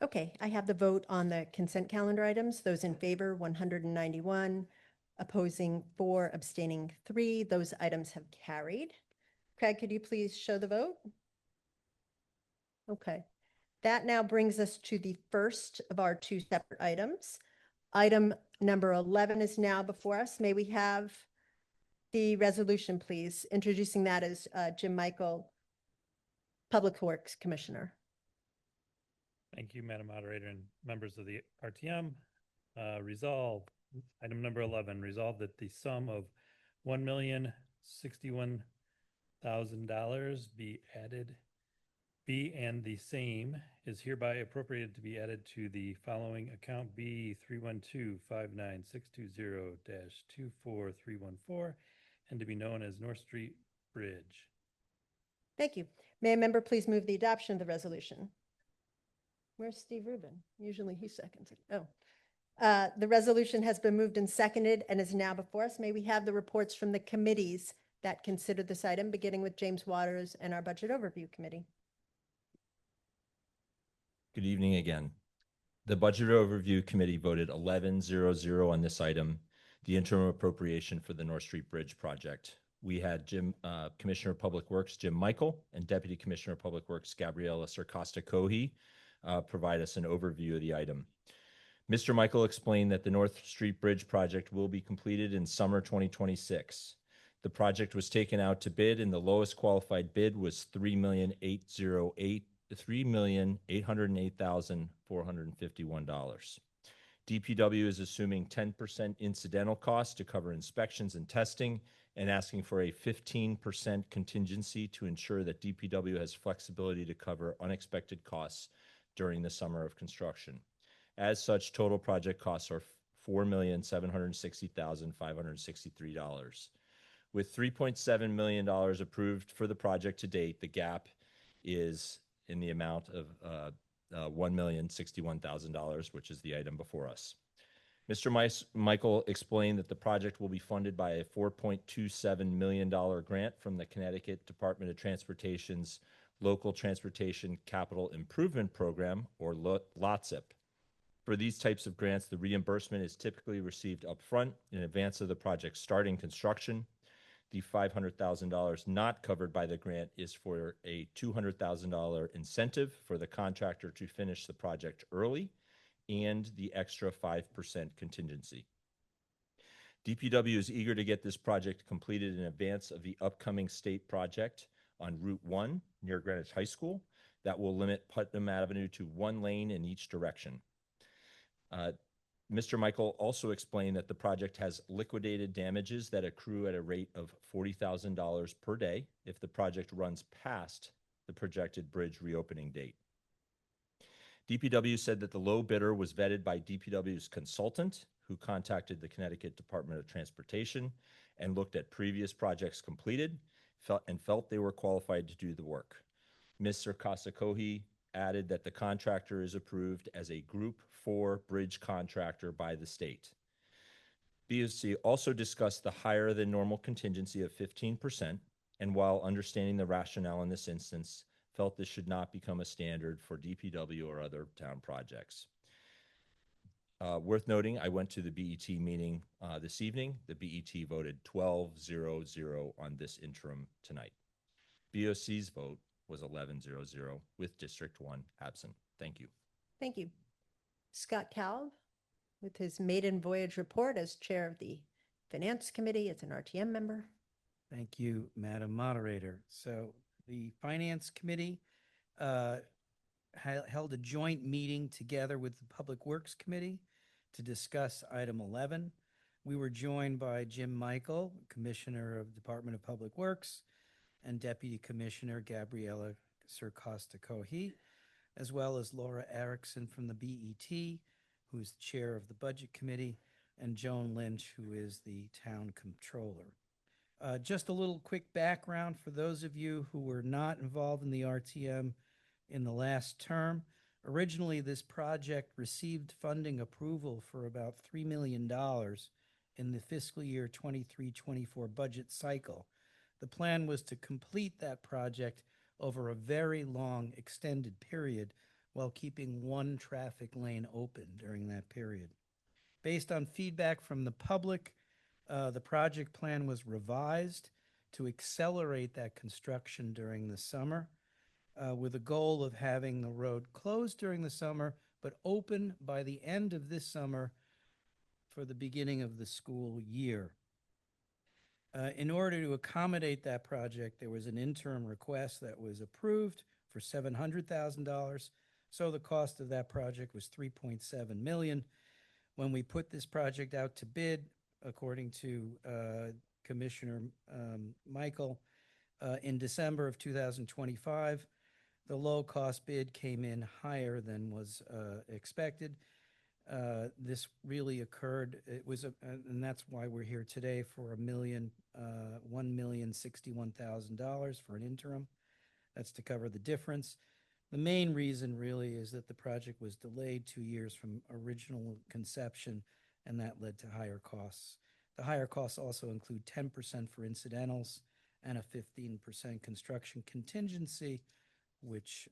Okay, I have the vote on the consent calendar items. Those in favor, 191, opposing 4, abstaining 3. Those items have carried. Craig, could you please show the vote? Okay, that now brings us to the first of our 2 separate items. Item number 11 is now before us. May we have the resolution, please? Introducing that as Jim Michael, Public Works Commissioner. Thank you, Madam Moderator and members of the RTM. Resolve, item number 11, resolve that the sum of $1,061,000 be and the same is hereby appropriated to be added to the following account B 312-59620-24314 and to be known as North Street Bridge. Thank you. May a member please move the adoption of the resolution? Where's Steve Rubin? Usually he seconds it. Oh. The resolution has been moved and seconded and is now before us. May we have the reports from the committees that considered this item, beginning with James Waters and our Budget Overview Committee. Good evening again. The Budget Overview Committee voted 11-0-0 on this item, the interim appropriation for the North Street Bridge project. We had Commissioner of Public Works, Jim Michael, and Deputy Commissioner of Public Works, Gabriela Sarcosta-Cohi, provide us an overview of the item. Mr. Michael explained that the North Street Bridge project will be completed in summer 2026. The project was taken out to bid and the lowest qualified bid was $3,808,451. DPW is assuming 10% incidental cost to cover inspections and testing and asking for a 15% contingency to ensure that DPW has flexibility to cover unexpected costs during the summer of construction. As such, total project costs are $4,760,563. With $3.7 million approved for the project to date, the gap is in the amount of $1,061,000, which is the item before us. Michael explained that the project will be funded by a $4.27 million grant from the Connecticut Department of Transportation's Local Transportation Capital Improvement Program, or LOTCIP. For these types of grants, the reimbursement is typically received upfront in advance of the project starting construction. The $500,000 not covered by the grant is for a $200,000 incentive for the contractor to finish the project early and the extra 5% contingency. DPW is eager to get this project completed in advance of the upcoming state project on Route 1 near Greenwich High School that will limit Putnam Avenue to one lane in each direction. Mr. Michael also explained that the project has liquidated damages that accrue at a rate of $40,000 per day if the project runs past the projected bridge reopening date. DPW said that the low bidder was vetted by DPW's consultant, who contacted the Connecticut Department of Transportation and looked at previous projects completed and felt they were qualified to do the work. Mr. Kasakohi added that the contractor is approved as a Group 4 bridge contractor by the state. BOC also discussed the higher than normal contingency of 15%, and while understanding the rationale in this instance, felt this should not become a standard for DPW or other town projects. Worth noting, I went to the BET meeting this evening. The BET voted 12-0-0 on this interim tonight. BOC's vote was 11-0-0 with District 1 absent. Thank you. Thank you. Scott Kalb, with his maiden voyage report as chair of the Finance Committee, as an RTM member. Thank you, Madam Moderator. So the Finance Committee held a joint meeting together with the Public Works Committee to discuss item 11. We were joined by Jim Michael, Commissioner of Department of Public Works, and Deputy Commissioner Gabriella Sircosta-Cohi, as well as Laura Erickson from the BET, who's the chair of the Budget Committee, and Joan Lynch, who is the town controller. Just a little quick background for those of you who were not involved in the RTM in the last term. Originally, this project received funding approval for about $3 million in the fiscal year 23-24 budget cycle. The plan was to complete that project over a very long extended period while keeping one traffic lane open during that period. Based on feedback from the public, the project plan was revised to accelerate that construction during the summer, with a goal of having the road closed during the summer, but open by the end of this summer for the beginning of the school year. In order to accommodate that project, there was an interim request that was approved for $700,000. So the cost of that project was $3.7 million. When we put this project out to bid, according to Commissioner Michael, in December of 2025, the low-cost bid came in higher than was expected. This really occurred. It was, and that's why we're here today for $1,061,000 for an interim. That's to cover the difference. The main reason really is that the project was delayed 2 years from original conception, and that led to higher costs. The higher costs also include 10% for incidentals and a 15% construction contingency, which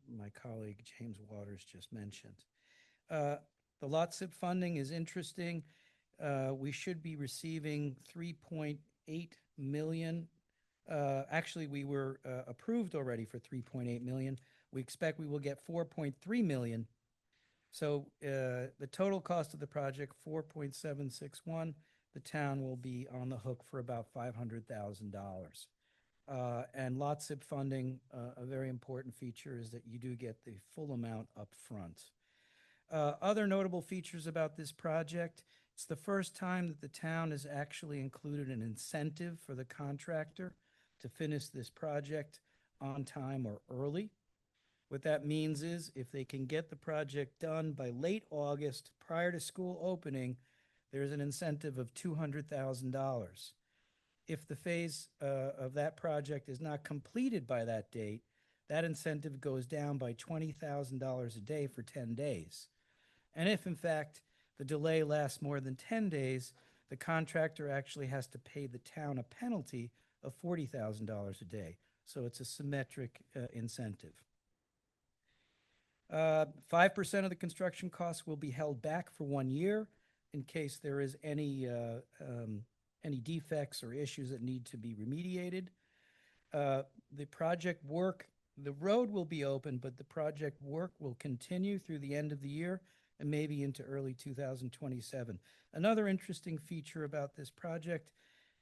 my colleague James Waters just mentioned. The LOTCIP funding is interesting. We should be receiving $3.8 million. Actually, we were approved already for $3.8 million. We expect we will get $4.3 million. So the total cost of the project, $4.761. The town will be on the hook for about $500,000. And LOTCIP funding, a very important feature is that you do get the full amount up front. Other notable features about this project, it's the first time that the town has actually included an incentive for the contractor to finish this project on time or early. What that means is if they can get the project done by late August prior to school opening, there's an incentive of $200,000. If the phase of that project is not completed by that date, that incentive goes down by $20,000 a day for 10 days. And if, in fact, the delay lasts more than 10 days, the contractor actually has to pay the town a penalty of $40,000 a day. So it's a symmetric incentive. 5% of the construction costs will be held back for 1 year in case there is any defects or issues that need to be remediated. The project work, the road will be open, but the project work will continue through the end of the year and maybe into early 2027. Another interesting feature about this project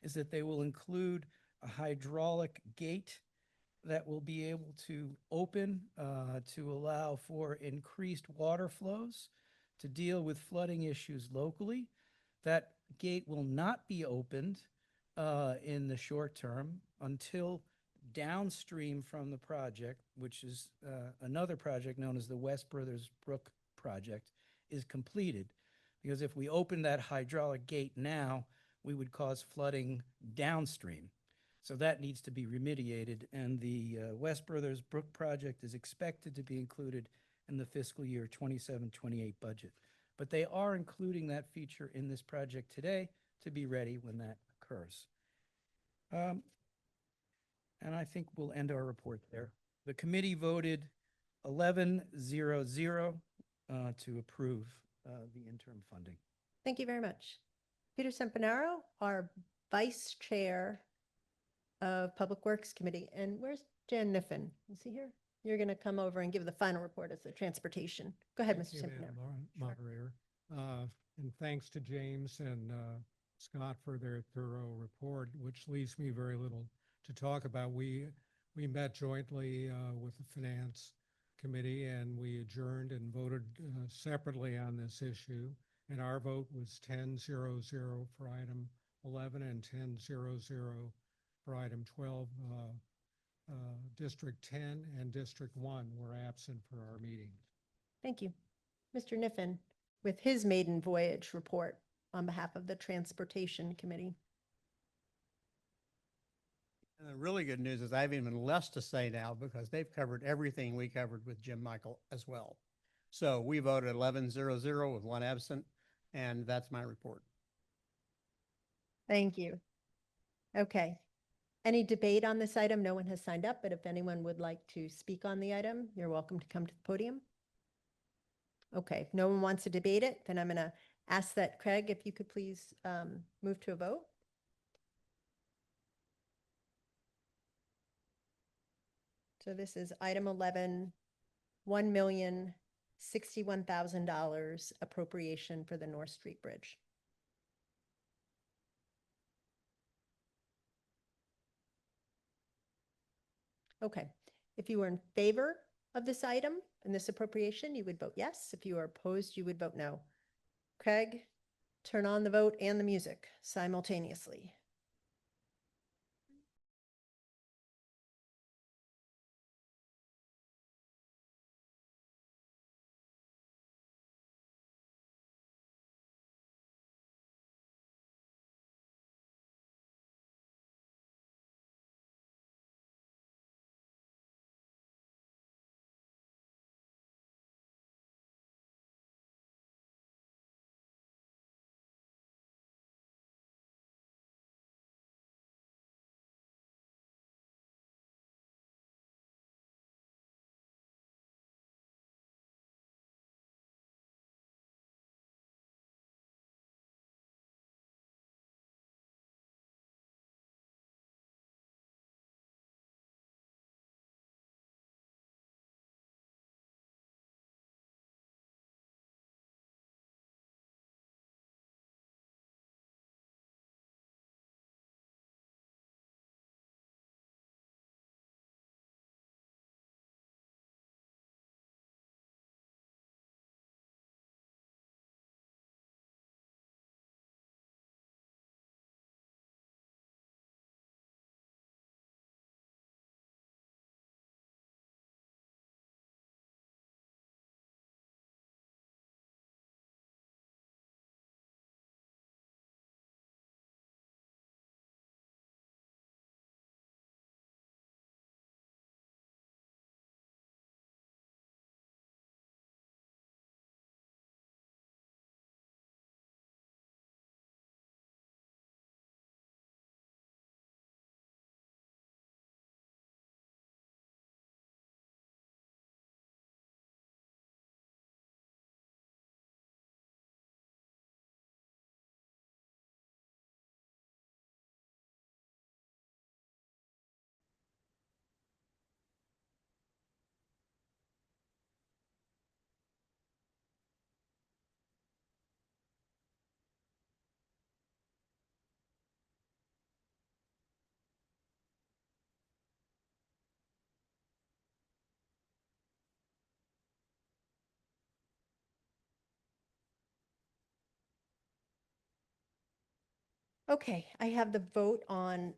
is that they will include a hydraulic gate that will be able to open to allow for increased water flows to deal with flooding issues locally. That gate will not be opened in the short term until downstream from the project, which is another project known as the West Brothers Brook project, is completed. Because if we open that hydraulic gate now, we would cause flooding downstream. So that needs to be remediated, and the West Brothers Brook project is expected to be included in the fiscal year 27-28 budget. But they are including that feature in this project today to be ready when that occurs. And I think we'll end our report there. The committee voted 11-0-0 to approve the interim funding. Thank you very much. Peter Sempanaro, our Vice Chair of Public Works Committee. And where's Jan Niffen? Is he here? You're going to come over and give the final report as the transportation. Go ahead, Thank Mr. you, Sempanaro. Madam Moderator. And thanks to James and Scott for their thorough report, which leaves me very little to talk about. We met jointly with the Finance Committee, and we adjourned and voted separately on this issue. And our vote was 10-0-0 for item 11 and 10-0-0 for item 12. District 10 and District 1 were absent for our meeting. Thank you. Mr. Niffen, with his maiden voyage report on behalf of the Transportation Committee. And the really good news is I have even less to say now because they've covered everything we covered with Jim Michael as well. So we voted 11-0-0 with 1 absent, and that's my report. Thank you. Okay. Any debate on this item? No one has signed up, but if anyone would like to speak on the item, you're welcome to come to the podium. Okay, if no one wants to debate it, then I'm going to ask that Craig, if you could please move to a vote. So this is item 11, $1,061,000 appropriation for the North Street Bridge. Okay, if you were in favor of this item and this appropriation, you would vote yes. If you are opposed, you would vote no. Craig, turn on the vote and the music simultaneously. Okay, I have the vote on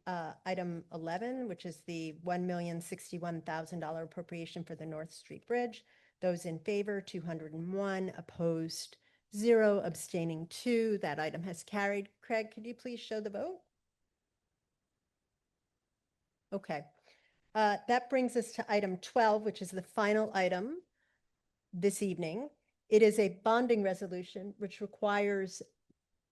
item 11, which is the $1,061,000 appropriation for the North Street Bridge. Those in favor, 201, opposed, 0, abstaining 2. That item has carried. Craig, could you please show the vote? Okay. That brings us to item 12, which is the final item this evening. It is a bonding resolution, which requires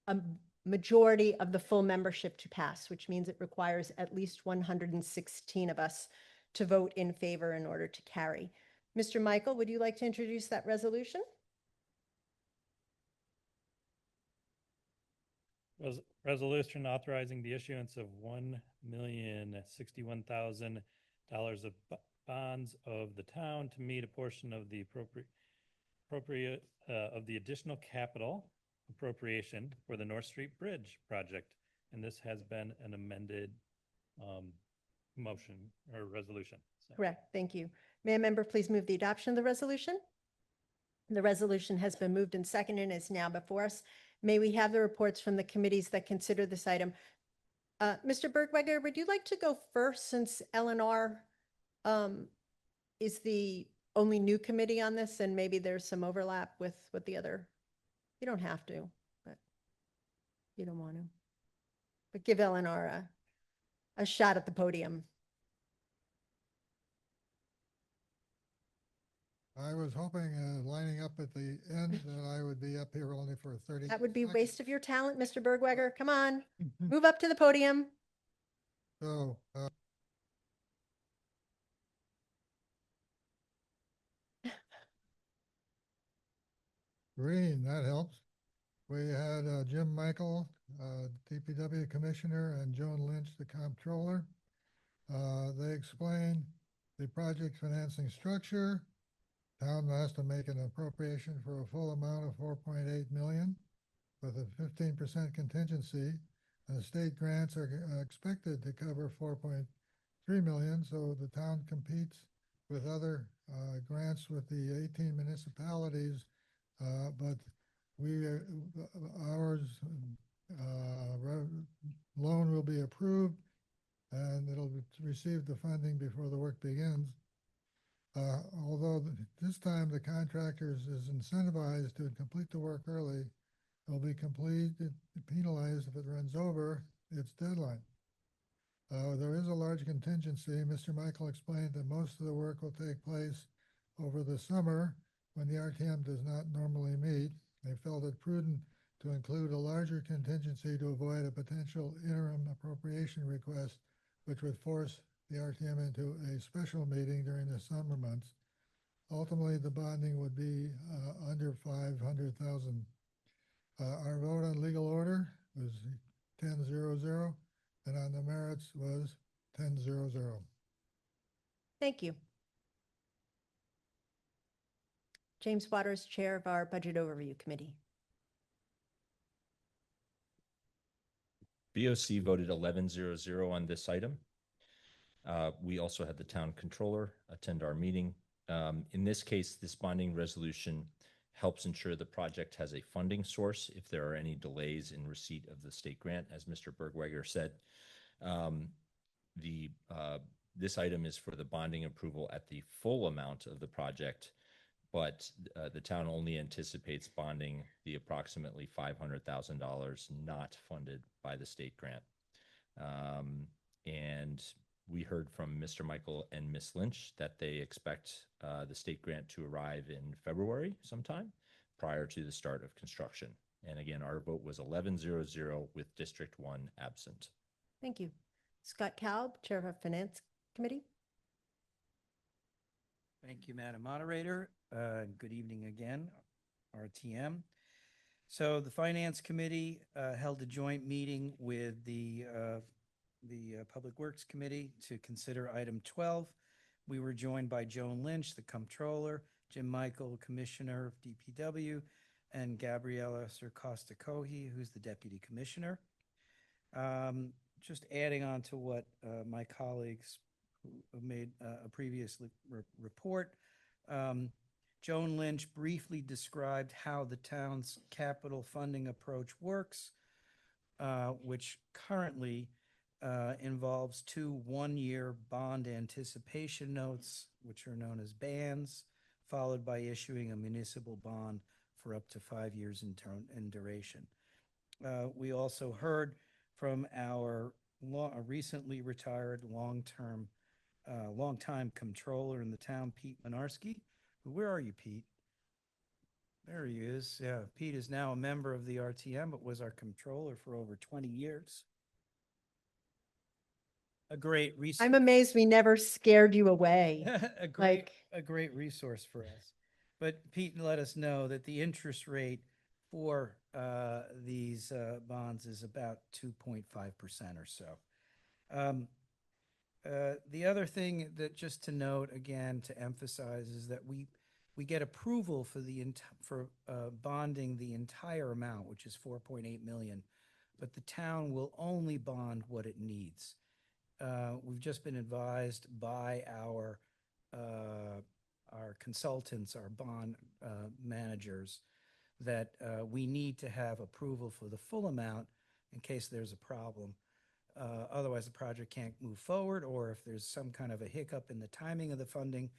a majority of the full membership to pass, which means it requires at least 116 of us to vote in favor in order to carry. Mr. Michael, would you like to introduce that resolution? Resolution authorizing the issuance of $1,061,000 of bonds of the town to meet a portion of the appropriate of the additional capital appropriation for the North Street Bridge project. And this has been an amended motion or resolution. So. Correct. Thank you. May a member please move the adoption of the resolution? The resolution has been moved and seconded and is now before us. May we have the reports from the committees that consider this item? Mr. Bergweger, would you like to go first since L&R is the only new committee on this and maybe there's some overlap with what the other? You don't have to, but you don't want to. But give L&R a shot at the podium. I was hoping, lining up at the end, that I would be up here only for 30. That would be seconds. waste of your talent, Mr. Bergweger. Come on, move up to the podium. So, green, that helps. We had Jim Michael, DPW Commissioner, and Joan Lynch, the Comptroller. They explained the project financing structure. Town has to make an appropriation for a full amount of 4.8 million with a 15% contingency. And the state grants are expected to cover 4.3 million. So the town competes with other grants with the 18 municipalities, but ours loan will be approved and it'll receive the funding before the work begins. Although this time the contractors is incentivized to complete the work early, it will be penalized if it runs over its deadline. There is a large contingency. Mr. Michael explained that most of the work will take place over the summer when the RTM does not normally meet. They felt it prudent to include a larger contingency to avoid a potential interim appropriation request, which would force the RTM into a special meeting during the summer months. Ultimately, the bonding would be under 500,000. Our vote on legal order was 10-0-0, and on the merits was 10-0-0. Thank you. James Waters, Chair of our Budget Overview Committee. BOC voted 11-0-0 on this item. We also had the town controller attend our meeting. In this case, this bonding resolution helps ensure the project has a funding source if there are any delays in receipt of the state grant. As Mr. Bergweger said, this item is for the bonding approval at the full amount of the project, but the town only anticipates bonding the approximately $500,000 not funded by the state grant. And we heard from Mr. Michael and Ms. Lynch that they expect the state grant to arrive in February sometime prior to the start of construction. And again, our vote was 11-0-0 with District 1 absent. Thank you. Scott Kalb, Chair of our Finance Committee. Thank you, Madam Moderator. Good evening again, RTM. So the Finance Committee held a joint meeting with the Public Works Committee to consider item 12. We were joined by Joan Lynch, the Comptroller, Jim Michael, Commissioner of DPW, and Gabriella Sircosta-Cohi, who's the Deputy Commissioner. Just adding on to what my colleagues who made a previous report, Joan Lynch briefly described how the town's capital funding approach works. which currently involves two one-year bond anticipation notes, which are known as bands, followed by issuing a municipal bond for up to 5 years in duration. We also heard from our recently retired longtime controller in the town, Pete Minarski. Where are you, Pete? There he is. Yeah, Pete is now a member of the RTM, but was our controller for over 20 years. A great resource. I'm amazed we never scared you away. A great resource for us. But Pete let us know that the interest rate for these bonds is about 2.5% or so. The other thing that just to note again to emphasize is that we get approval for bonding the entire amount, which is 4.8 million, but the town will only bond what it needs. We've just been advised by our consultants, our bond managers, that we need to have approval for the full amount in case there's a problem. Otherwise, the project can't move forward, or if there's some kind of a hiccup in the timing of the funding,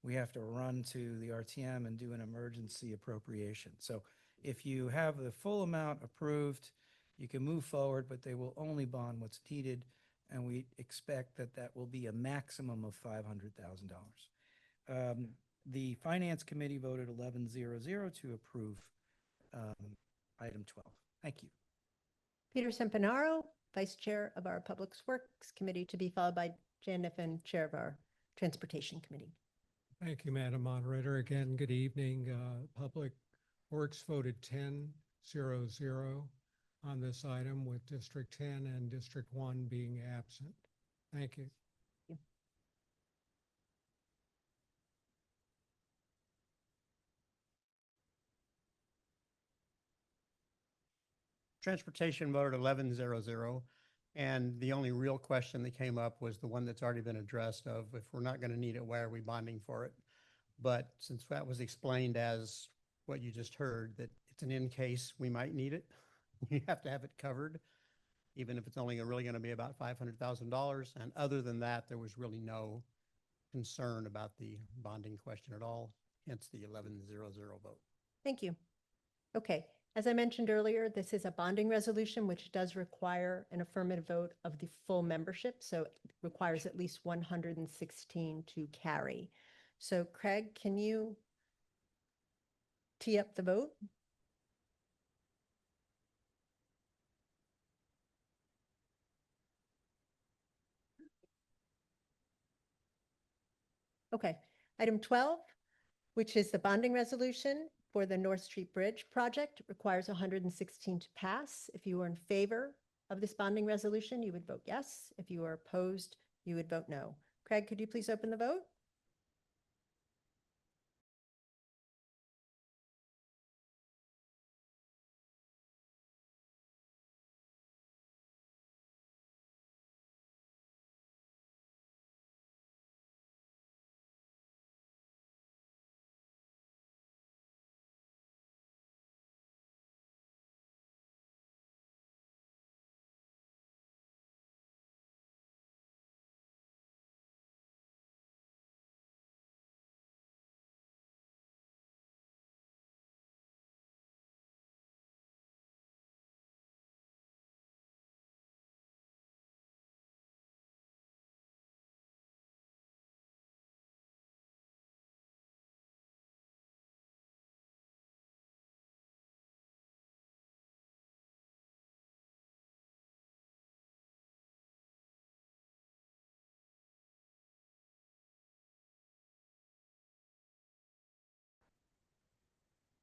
we have to run to the RTM and do an emergency appropriation. So if you have the full amount approved, you can move forward, but they will only bond what's needed, and we expect that that will be a maximum of $500,000. The Finance Committee voted 11-0-0 to approve item 12. Thank you. Peter Sempanaro, Vice Chair of our Public Works Committee, to be followed by Jan Niffen, Chair of our Transportation Committee. Thank you, Madam Moderator. Again, good evening. Public Works voted 10-0-0 on this item, with District 10 and District 1 being absent. Thank you. Transportation voted 11-0-0. And the only real question that came up was the one that's already been addressed of, if we're not going to need it, why are we bonding for it? But since that was explained as what you just heard, that it's an in case we might need it, we have to have it covered, even if it's only really going to be about $500,000. And other than that, there was really no concern about the bonding question at all, hence the 11-0-0 vote. Thank you. Okay. As I mentioned earlier, this is a bonding resolution, which does require an affirmative vote of the full membership. So it requires at least 116 to carry. So Craig, can you tee up the vote? Okay. Item 12, which is the bonding resolution for the North Street Bridge project, requires 116 to pass. If you are in favor of this bonding resolution, you would vote yes. If you are opposed, you would vote no. Craig, could you please open the vote?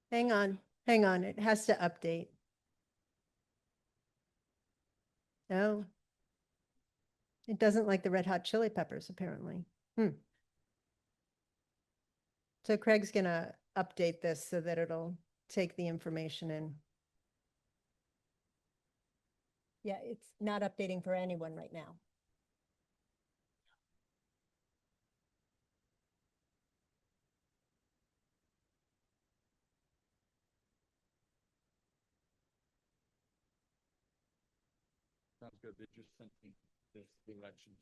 Hang on. It has to update. No. It doesn't like the Red Hot Chili Peppers, apparently. So Craig's going to update this so that it'll take the information in. Yeah, it's not updating for anyone right now. Sounds good. They just sent me the elections.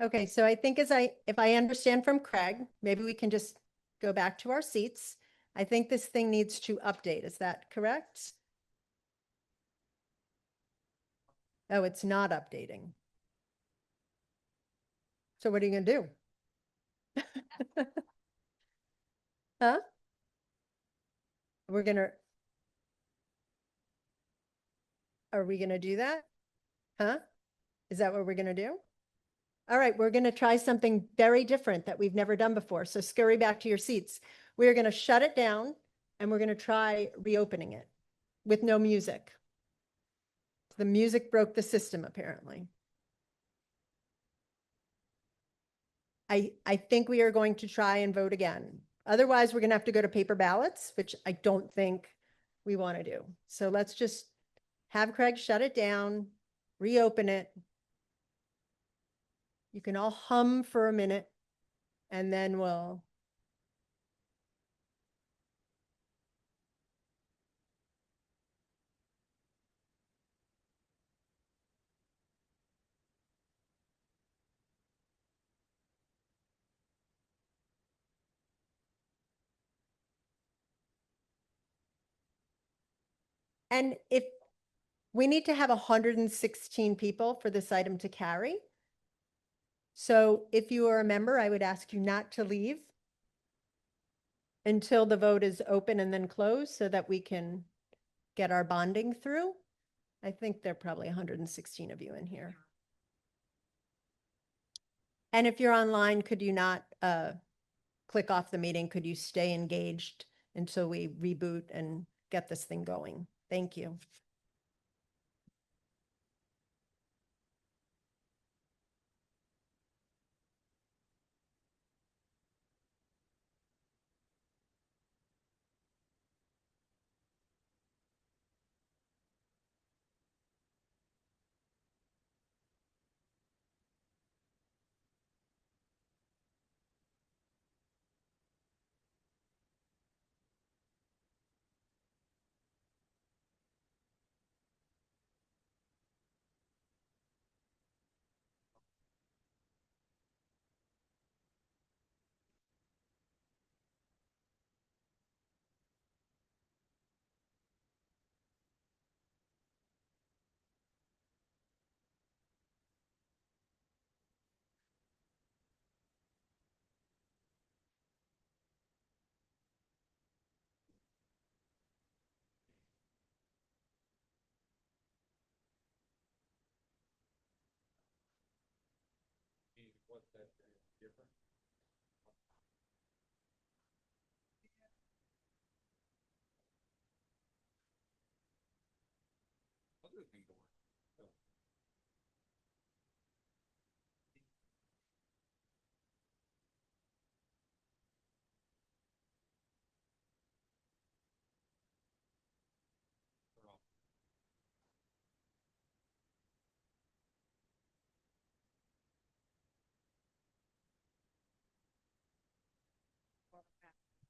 Okay, so I think if I understand from Craig, maybe we can just go back to our seats. I think this thing needs to update. Is that correct? Oh, it's not updating. So what are you gonna do? Huh? Are we gonna do that? Huh? Is that what we're gonna do? All right, we're gonna try something very different that we've never done before. So scurry back to your seats. We're gonna shut it down and we're gonna try reopening it with no music. The music broke the system, apparently. I think we are going to try and vote again. Otherwise, we're gonna have to go to paper ballots, which I don't think we want to do. So let's just have Craig shut it down, reopen it. You can all hum for a minute and then we'll. And if we need to have 116 people for this item to carry. So if you are a member, I would ask you not to leave until the vote is open and then closed so that we can get our bonding through. I think there are probably 116 of you in here. And if you're online, could you not click off the meeting? Could you stay engaged until we reboot and get this thing going? Thank you.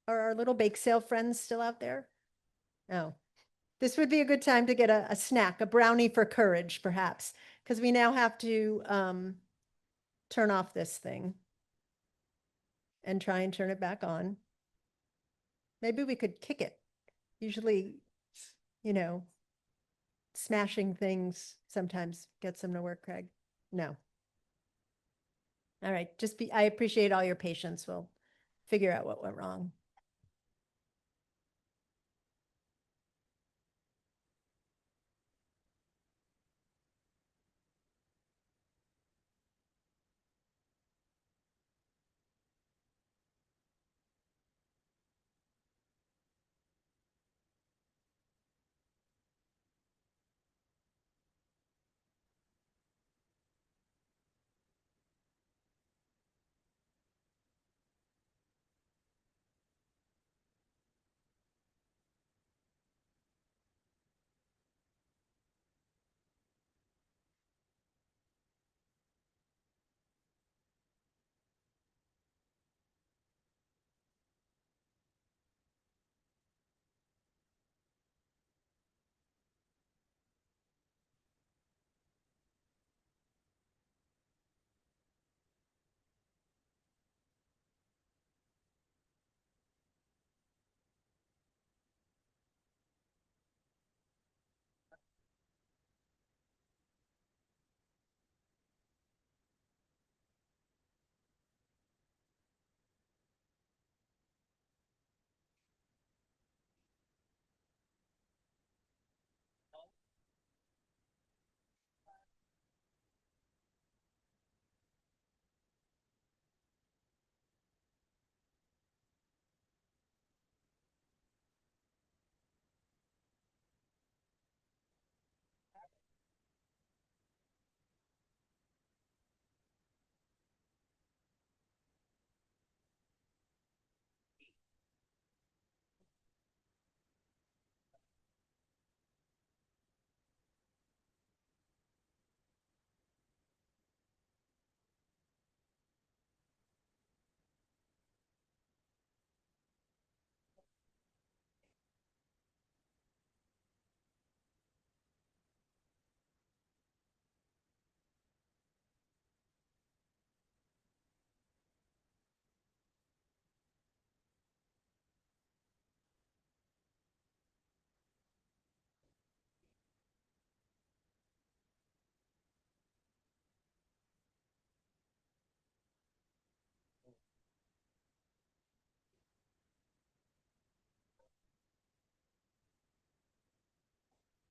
Are our little bake sale friends still out there? No. This would be a good time to get a snack, a brownie for courage, perhaps, because we now have to turn off this thing and try and turn it back on. Maybe we could kick it. Usually, smashing things sometimes gets them to work, Craig. No. All right, I appreciate all your patience. We'll figure out what went wrong.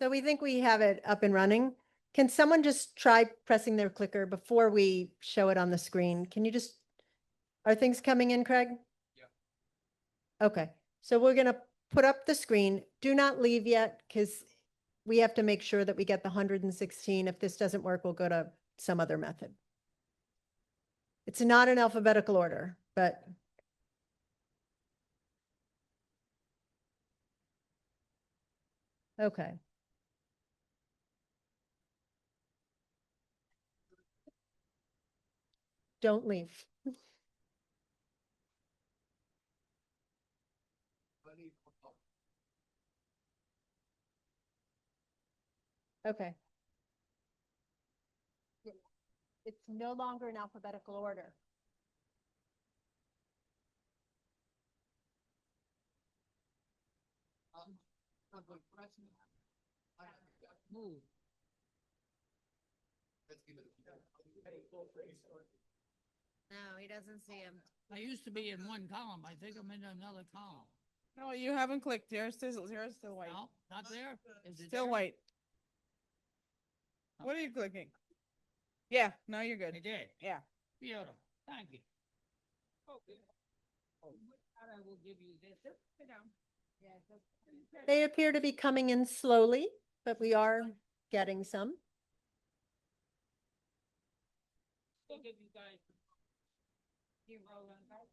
So we think we have it up and running. Can someone just try pressing their clicker before we show it on the screen? Can you just, are things coming in, Craig? Yeah. Okay, so we're gonna put up the screen. Do not leave yet because we have to make sure that we get the 116. If this doesn't work, we'll go to some other method. It's not in alphabetical order, but okay. Don't leave. Okay. It's no longer in alphabetical order. No, he doesn't see him. I used to be in one column. I think I'm in another column. No, you haven't clicked. Yours is still white. No, not there? Is it Still there? white. What are you clicking? Yeah, no, you're good. I did. Yeah. Beautiful. Thank you. Okay. I will give you this. Sit down. They appear to be coming in slowly, but we are getting some. I'll give you guys. You roll on that.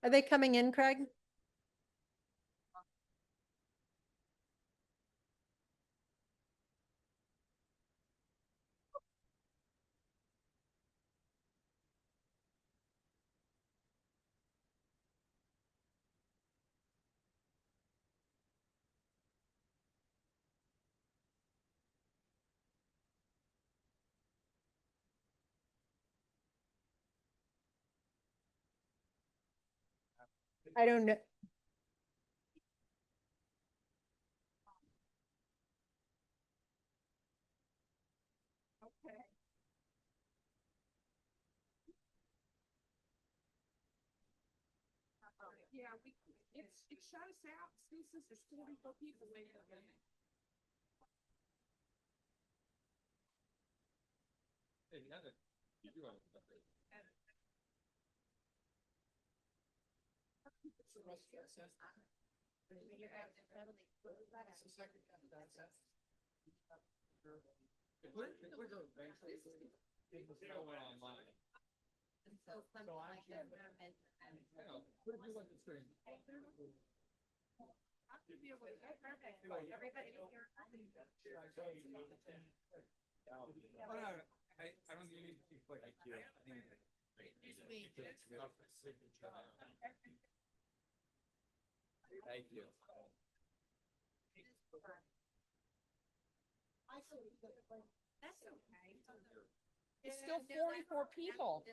Are they coming in, Craig? I don't know. Okay. Yeah, it shut us out. Since there's 44 people waiting. I don't need to play like you. Thank you. That's okay. It's still 44 people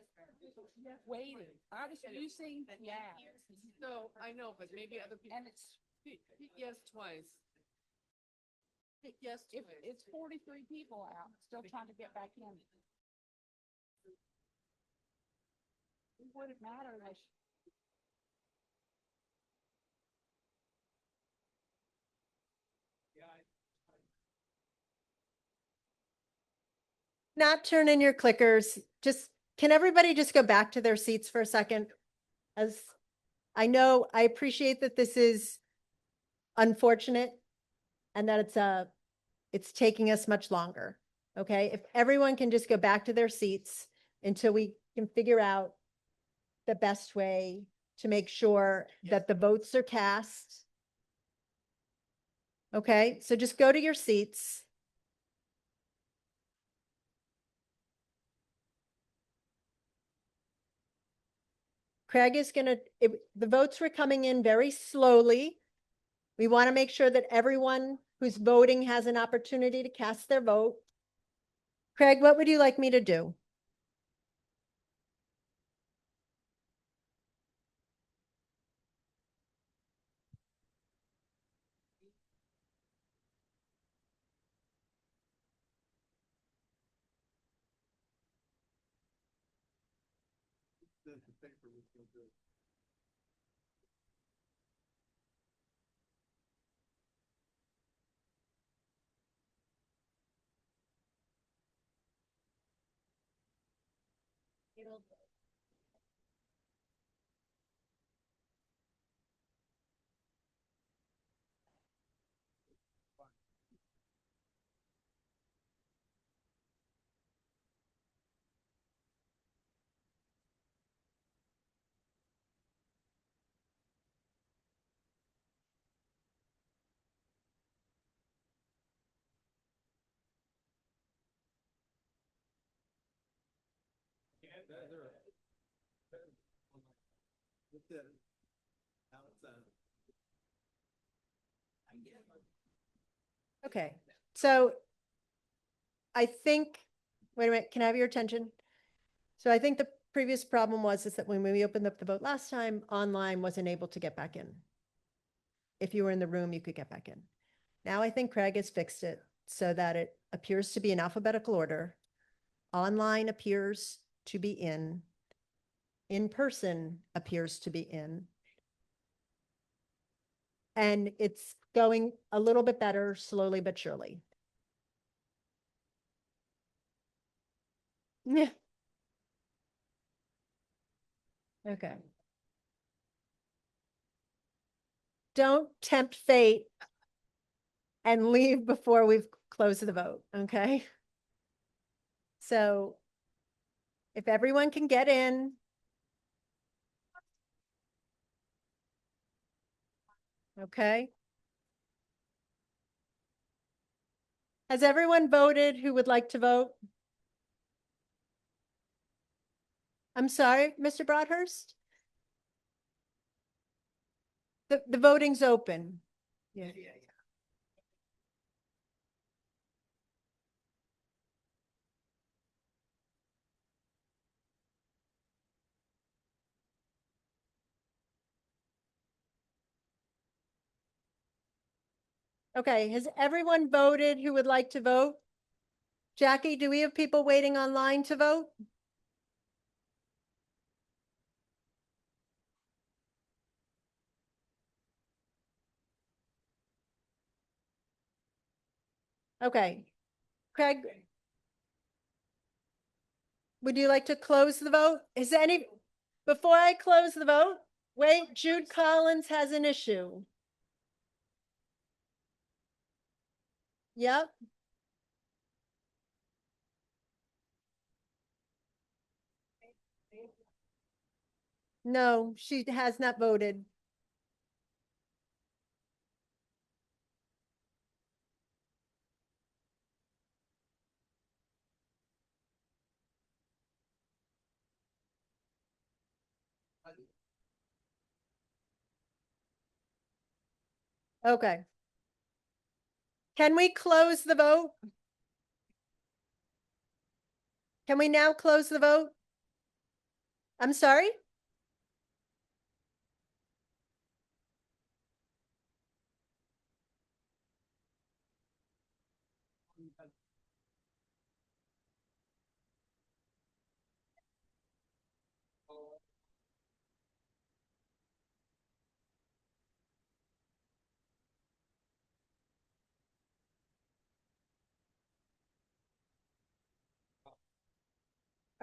waiting. I was using, yeah. No, I know, but maybe other people. And it's, Hit yes twice. Hit yes if twice. it's 43 people out, still trying to get back in. It wouldn't matter unless. Not turn in your clickers. Just, can everybody just go back to their seats for a second? As I know, I appreciate that this is unfortunate and that it's taking us much longer. Okay, if everyone can just go back to their seats until we can figure out the best way to make sure that the votes are cast. Okay, so just go to your seats. Craig is gonna, the votes were coming in very slowly. We want to make sure that everyone who's voting has an opportunity to cast their vote. Craig, what would you like me to do? Okay, so I think, wait a minute, can I have your attention? So I think the previous problem was is that when we opened up the vote last time, online wasn't able to get back in. If you were in the room, you could get back in. Now I think Craig has fixed it so that it appears to be in alphabetical order. Online appears to be in person appears to be in. And it's going a little bit better, slowly but surely. Yeah. Okay. Don't tempt fate and leave before we've closed the vote, okay? So if everyone can get in. Okay. Has everyone voted who would like to vote? I'm sorry, Mr. Broadhurst? The voting's open. Yeah. Okay, has everyone voted who would like to vote? Jackie, do we have people waiting online to vote? Okay. Craig, would you like to close the vote? Is any, before I close the vote, wait, Jude Collins has an issue. Yep. No, she has not voted. Okay. Can we close the vote? Can we now close the vote? I'm sorry?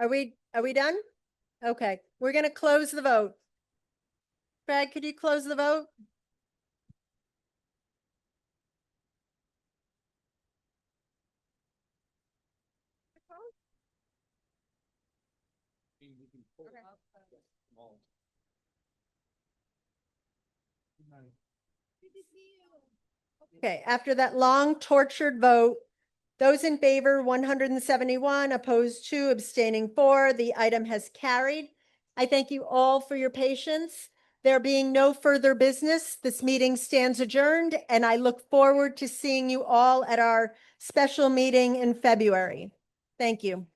Are we done? Okay, we're gonna close the vote. Craig, could you close the vote? Okay, after that long tortured vote, those in favor 171, opposed 2, abstaining 4, the item has carried. I thank you all for your patience. There being no further business, this meeting stands adjourned, and I look forward to seeing you all at our special meeting in February. Thank you.